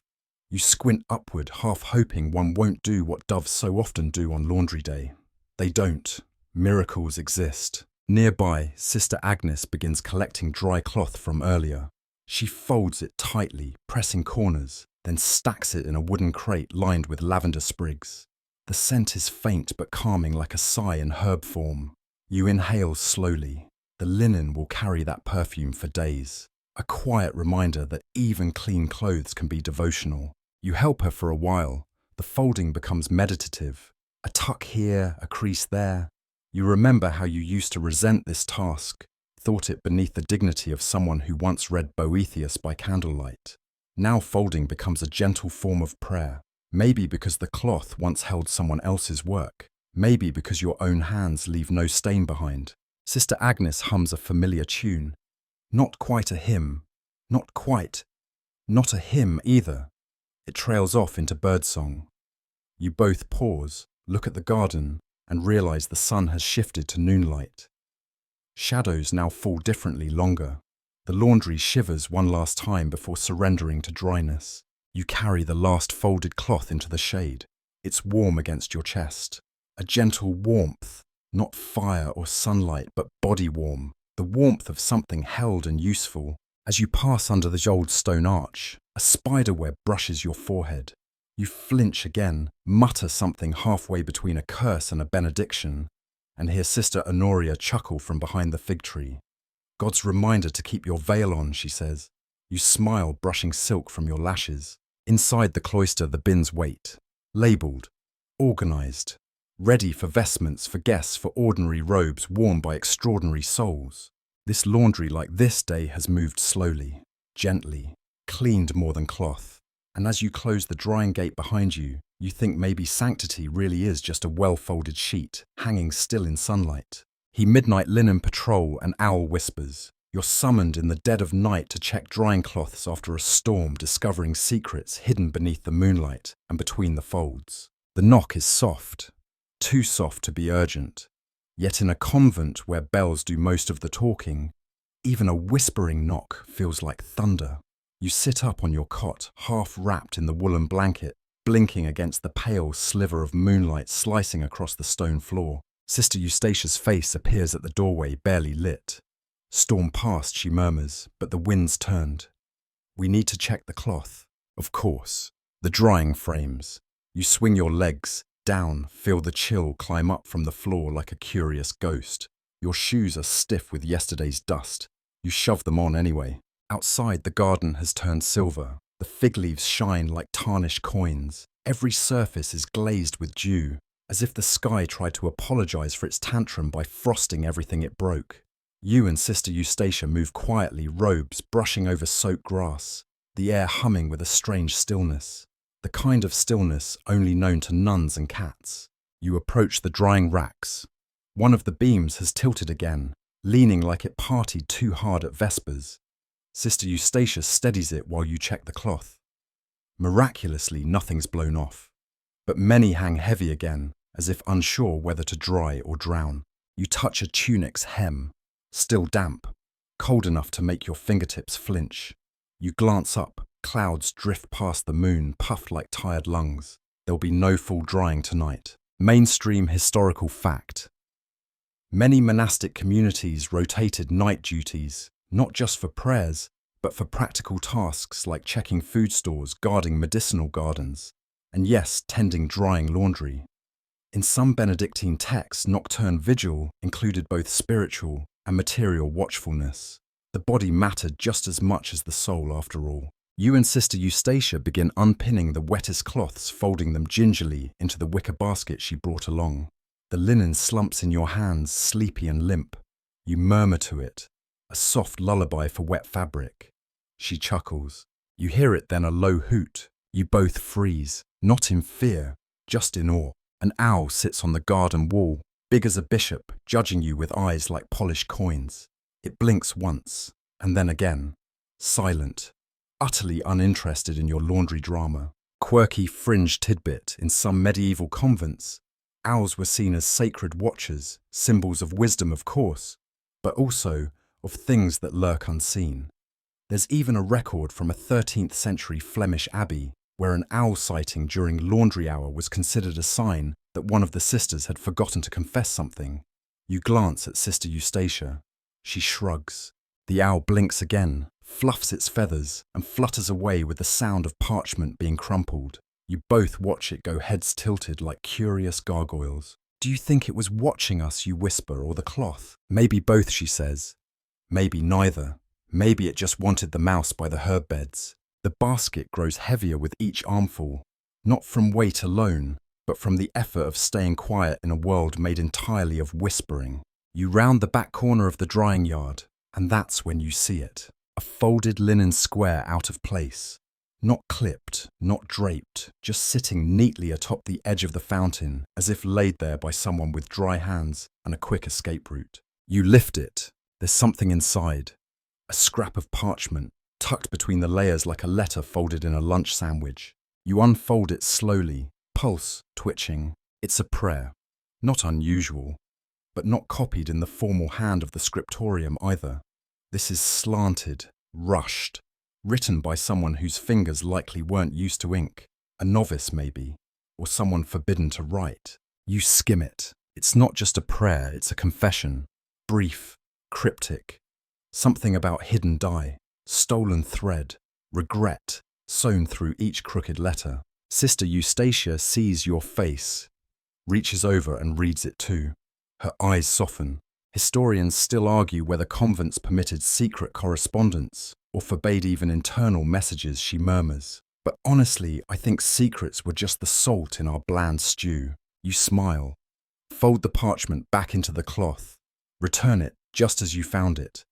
You squint upward, half hoping one won't do what doves so often do on laundry day. They don't. Miracles exist. Nearby, Sister Agnes begins collecting dry cloth from earlier. She folds it tightly, pressing corners, then stacks it in a wooden crate lined with lavender sprigs. The scent is faint but calming, like a sigh in herb form. You inhale slowly. The linen will carry that perfume for days. A quiet reminder that even clean clothes can be devotional. You help her for a while. The folding becomes meditative. A tuck here, a crease there. You remember how you used to resent this task, thought it beneath the dignity of someone who once read Boethius by candlelight. Now folding becomes a gentle form of prayer. Maybe because the cloth once held someone else's work. Maybe because your own hands leave no stain behind. Sister Agnes hums a familiar tune. Not quite a hymn. Not quite. Not a hymn either. It trails off into birdsong. You both pause, look at the garden, and realize the sun has shifted to noonlight. Shadows now fall differently, longer. The laundry shivers one last time before surrendering to dryness. You carry the last folded cloth into the shade. It's warm against your chest. A gentle warmth, not fire or sunlight, but body warm. The warmth of something held and useful. As you pass under the old stone arch, a spiderweb brushes your forehead. You flinch again, mutter something halfway between a curse and a benediction, and hear Sister Honoria chuckle from behind the fig tree. God's reminder to keep your veil on, she says. You smile, brushing silk from your lashes. Inside the cloister, the bins wait, labelled, organised, ready for vestments for guests, for ordinary robes worn by extraordinary souls. This laundry, like this day, has moved slowly, gently, cleaned more than cloth. And as you close the drying gate behind you, you think maybe sanctity really is just a well-folded sheet, hanging still in sunlight. He midnight linen patrol, an owl whispers. You're summoned in the dead of night to check drying cloths after a storm, discovering secrets hidden beneath the moonlight and between the folds. The knock is soft, too soft to be urgent. Yet in a convent where bells do most of the talking, even a whispering knock feels like thunder. You sit up on your cot, half wrapped in the woolen blanket, blinking against the pale sliver of moonlight slicing across the stone floor. Sister Eustatia's face appears at the doorway, barely lit. Storm past, she murmurs, but the wind's turned. We need to check the cloth. Of course. The drying frames. You swing your legs, down, feel the chill climb up from the floor like a curious ghost. Your shoes are stiff with yesterday's dust. You shove them on anyway. Outside, the garden has turned silver. The fig leaves shine like tarnished coins. Every surface is glazed with dew, as if the sky tried to apologize for its tantrum by frosting everything it broke. You and Sister Eustacia move quietly, robes brushing over soaked grass, the air humming with a strange stillness, the kind of stillness only known to nuns and cats. You approach the drying racks. One of the beams has tilted again, leaning like it partied too hard at Vespers. Sister Eustacia steadies it while you check the cloth. Miraculously, nothing's blown off, but many hang heavy again, as if unsure whether to dry or drown. You touch a tunic's hem, still damp, cold enough to make your fingertips flinch. You glance up, clouds drift past the moon, puffed like tired lungs. There'll be no full drying tonight. Mainstream historical fact. Many monastic communities rotated night duties, not just for prayers, but for practical tasks like checking food stores, guarding medicinal gardens, and yes, tending drying laundry. In some Benedictine texts, nocturne vigil included both spiritual and material watchfulness. The body mattered just as much as the soul, after all. You and Sister Eustacia begin unpinning the wettest cloths, folding them gingerly into the wicker basket she brought along. The linen slumps in your hands, sleepy and limp. You murmur to it, a soft lullaby for wet fabric. She chuckles. You hear it, then a low hoot. You both freeze, not in fear, just in awe. An owl sits on the garden wall, big as a bishop, judging you with eyes like polished coins. It blinks once, and then again, silent, utterly uninterested in your laundry drama. Quirky fringe tidbit: in some medieval convents, owls were seen as sacred watchers, symbols of wisdom, of course, but also of things that lurk unseen. There's even a record from a 13th century Flemish abbey where an owl sighting during laundry hour was considered a sign that one of the sisters had forgotten to confess something. You glance at Sister Eustacia. She shrugs. The owl blinks again, fluffs its feathers, and flutters away with the sound of parchment being crumpled. You both watch it go, heads tilted like curious gargoyles. Do you think it was watching us, you whisper, or the cloth? Maybe both, she says. Maybe neither. Maybe it just wanted the mouse by the herb beds. The basket grows heavier with each armful, not from weight alone, but from the effort of staying quiet in a world made entirely of whispering. You round the back corner of the drying yard, and that's when you see it. A folded linen square out of place. Not clipped, not draped, just sitting neatly atop the edge of the fountain, as if laid there by someone with dry hands and a quick escape route. You lift it. There's something inside. A scrap of parchment, tucked between the layers like a letter folded in a lunch sandwich. You unfold it slowly, pulse twitching. It's a prayer. Not unusual, but not copied in the formal hand of the scriptorium either. This is slanted, rushed, written by someone whose fingers likely weren't used to ink, a novice maybe, or someone forbidden to write. You skim it. It's not just a prayer, it's a confession. Brief, cryptic. Something about hidden dye, stolen thread, regret, sewn through each crooked letter. Sister Eustacia sees your face, reaches over and reads it too. Her eyes soften. Historians still argue whether convents permitted secret correspondence or forbade even internal messages, she murmurs. But honestly, I think secrets were just the salt in our bland stew. You smile. Fold the parchment back into the cloth. Return it just as you found it.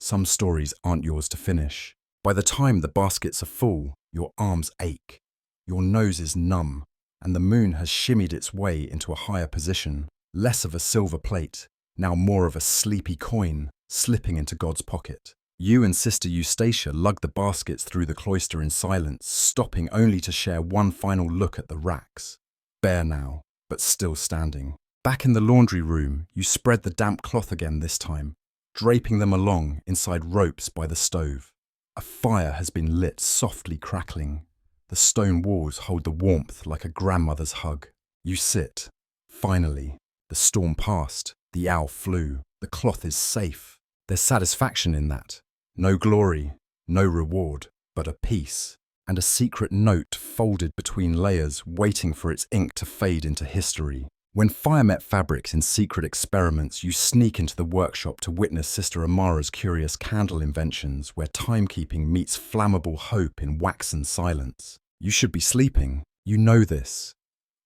Some stories aren't yours to finish. By the time the baskets are full, your arms ache. Your nose is numb, and the moon has shimmied its way into a higher position. Less of a silver plate, now more of a sleepy coin slipping into God's pocket. You and Sister Eustacia lug the baskets through the cloister in silence, stopping only to share one final look at the racks. Bare now, but still standing. Back in the laundry room, you spread the damp cloth again this time, draping them along inside ropes by the stove. A fire has been lit, softly crackling. The stone walls hold the warmth like a grandmother's hug. You sit. Finally, the storm passed, the owl flew, the cloth is safe. There's satisfaction in that. No glory, no reward, but a peace, and a secret note folded between layers waiting for its ink to fade into history. When fire met fabrics in secret experiments, you sneak into the workshop to witness Sister Amara's curious candle inventions where timekeeping meets flammable hope in waxen silence. You should be sleeping. You know this.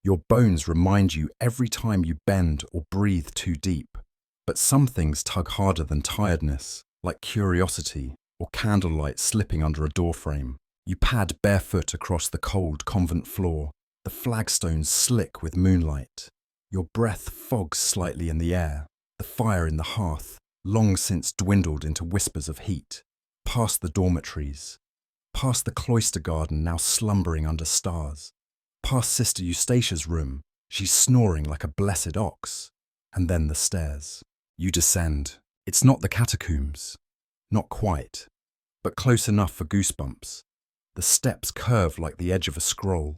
Your bones remind you every time you bend or breathe too deep. But some things tug harder than tiredness, like curiosity or candlelight slipping under a doorframe. You pad barefoot across the cold convent floor, the flagstones slick with moonlight. Your breath fogs slightly in the air, the fire in the hearth, long since dwindled into whispers of heat. Past the dormitories, past the cloister garden now slumbering under stars, past Sister Eustatia's room, she's snoring like a blessed ox, and then the stairs. You descend. It's not the catacombs, not quite, but close enough for goosebumps. The steps curve like the edge of a scroll.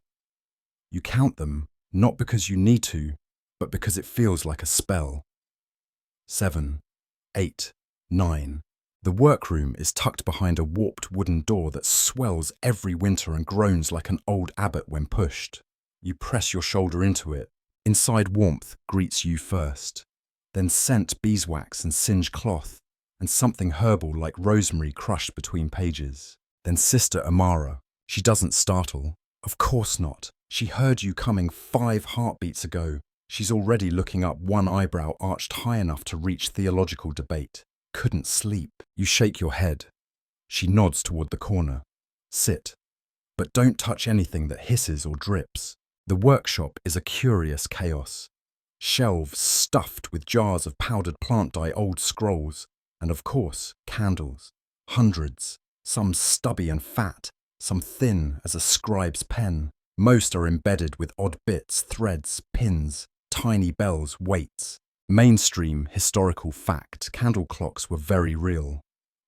You count them, not because you need to, but because it feels like a spell. 7, 8, 9. The workroom is tucked behind a warped wooden door that swells every winter and groans like an old abbot when pushed. You press your shoulder into it. Inside warmth greets you first. Then scent beeswax and singed cloth, and something herbal like rosemary crushed between pages. Then Sister Amara. She doesn't startle. Of course not. She heard you coming 5 heartbeats ago. She's already looking up, one eyebrow arched high enough to reach theological debate. Couldn't sleep. You shake your head. She nods toward the corner. Sit. But don't touch anything that hisses or drips. The workshop is a curious chaos. Shelves stuffed with jars of powdered plant dye, old scrolls, and of course, candles. Hundreds. Some stubby and fat, some thin as a scribe's pen. Most are embedded with odd bits, threads, pins, tiny bells, weights. Mainstream historical fact, candle clocks were very real.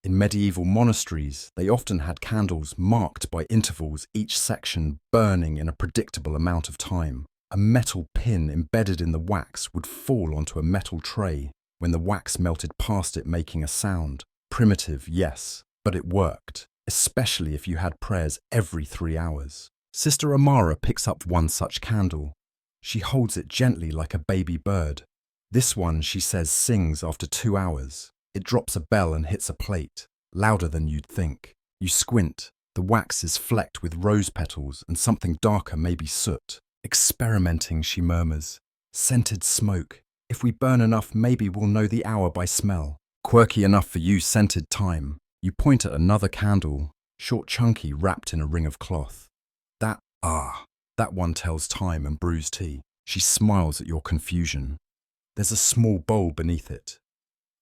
In medieval monasteries, they often had candles marked by intervals, each section burning in a predictable amount of time. A metal pin embedded in the wax would fall onto a metal tray when the wax melted past it, making a sound. Primitive, yes, but it worked, especially if you had prayers every 3 hours. Sister Amara picks up one such candle. She holds it gently like a baby bird. This one, she says, sings after 2 hours. It drops a bell and hits a plate, louder than you'd think. You squint. The wax is flecked with rose petals and something darker, maybe soot. Experimenting, she murmurs. Scented smoke. If we burn enough, maybe we'll know the hour by smell. Quirky enough for you, scented time. You point at another candle, short, chunky, wrapped in a ring of cloth. That one tells time and brews tea. She smiles at your confusion. There's a small bowl beneath it.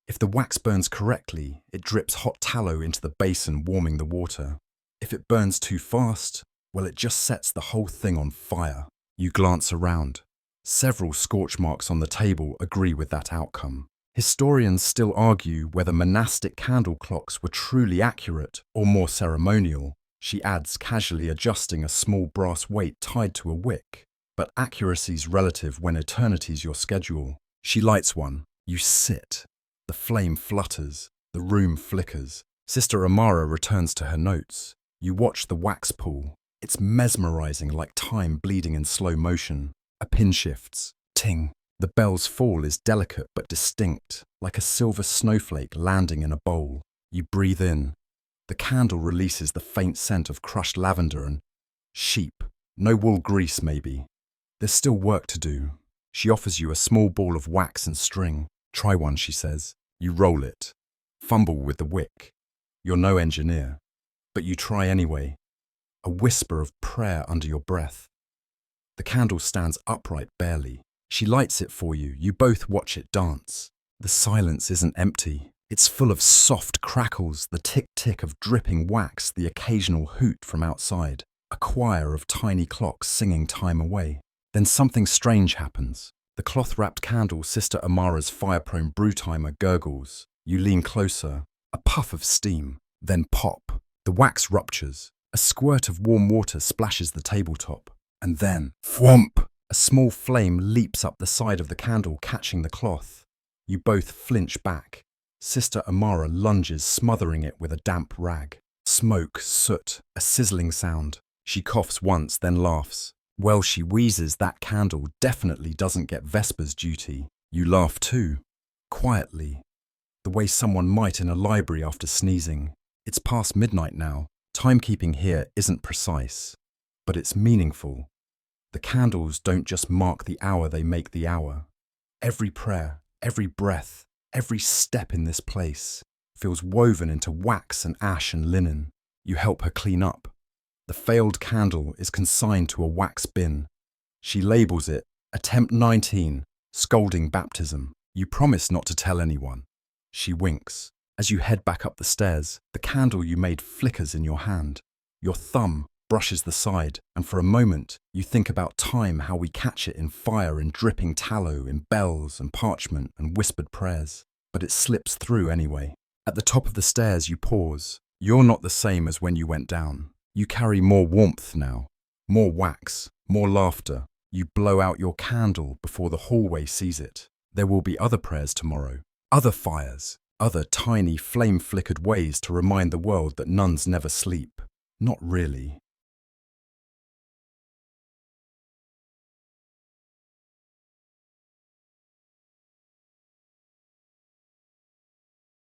If the wax burns correctly, it drips hot tallow into the basin, warming the water. If it burns too fast, well, it just sets the whole thing on fire. You glance around. Several scorch marks on the table agree with that outcome. Historians still argue whether monastic candle clocks were truly accurate or more ceremonial. She adds, casually adjusting a small brass weight tied to a wick. But accuracy's relative when eternity's your schedule. She lights one. You sit. The flame flutters. The room flickers. Sister Amara returns to her notes. You watch the wax pool. It's mesmerizing, like time bleeding in slow motion. A pin shifts. Ting. The bell's fall is delicate but distinct, like a silver snowflake landing in a bowl. You breathe in. The candle releases the faint scent of crushed lavender and sheep. No wool grease, maybe. There's still work to do. She offers you a small ball of wax and string. Try one, she says. You roll it. Fumble with the wick. You're no engineer. But you try anyway. A whisper of prayer under your breath. The candle stands upright barely. She lights it for you. You both watch it dance. The silence isn't empty. It's full of soft crackles, the tick-tick of dripping wax, the occasional hoot from outside. A choir of tiny clocks singing time away. Then something strange happens. The cloth-wrapped candle, Sister Amara's fire-prone brew timer, gurgles. You lean closer. A puff of steam. Then pop. The wax ruptures. A squirt of warm water splashes the tabletop. And then, thwomp! A small flame leaps up the side of the candle, catching the cloth. You both flinch back. Sister Amara lunges, smothering it with a damp rag. Smoke, soot, a sizzling sound. She coughs once, then laughs. Well, she wheezes, that candle definitely doesn't get Vesper's duty. You laugh too. Quietly. The way someone might in a library after sneezing. It's past midnight now. Timekeeping here isn't precise, but it's meaningful. The candles don't just mark the hour, they make the hour. Every prayer, every breath, every step in this place feels woven into wax and ash and linen. You help her clean up. The failed candle is consigned to a wax bin. She labels it Attempt 19, Scolding Baptism. You promise not to tell anyone. She winks. As you head back up the stairs, the candle you made flickers in your hand. Your thumb brushes the side, and for a moment, you think about time, how we catch it in fire, in dripping tallow, in bells and parchment and whispered prayers. But it slips through anyway. At the top of the stairs, you pause. You're not the same as when you went down. You carry more warmth now, more wax, more laughter. You blow out your candle before the hallway sees it. There will be other prayers tomorrow, other fires, other tiny flame-flickered ways to remind the world that nuns never sleep. Not really.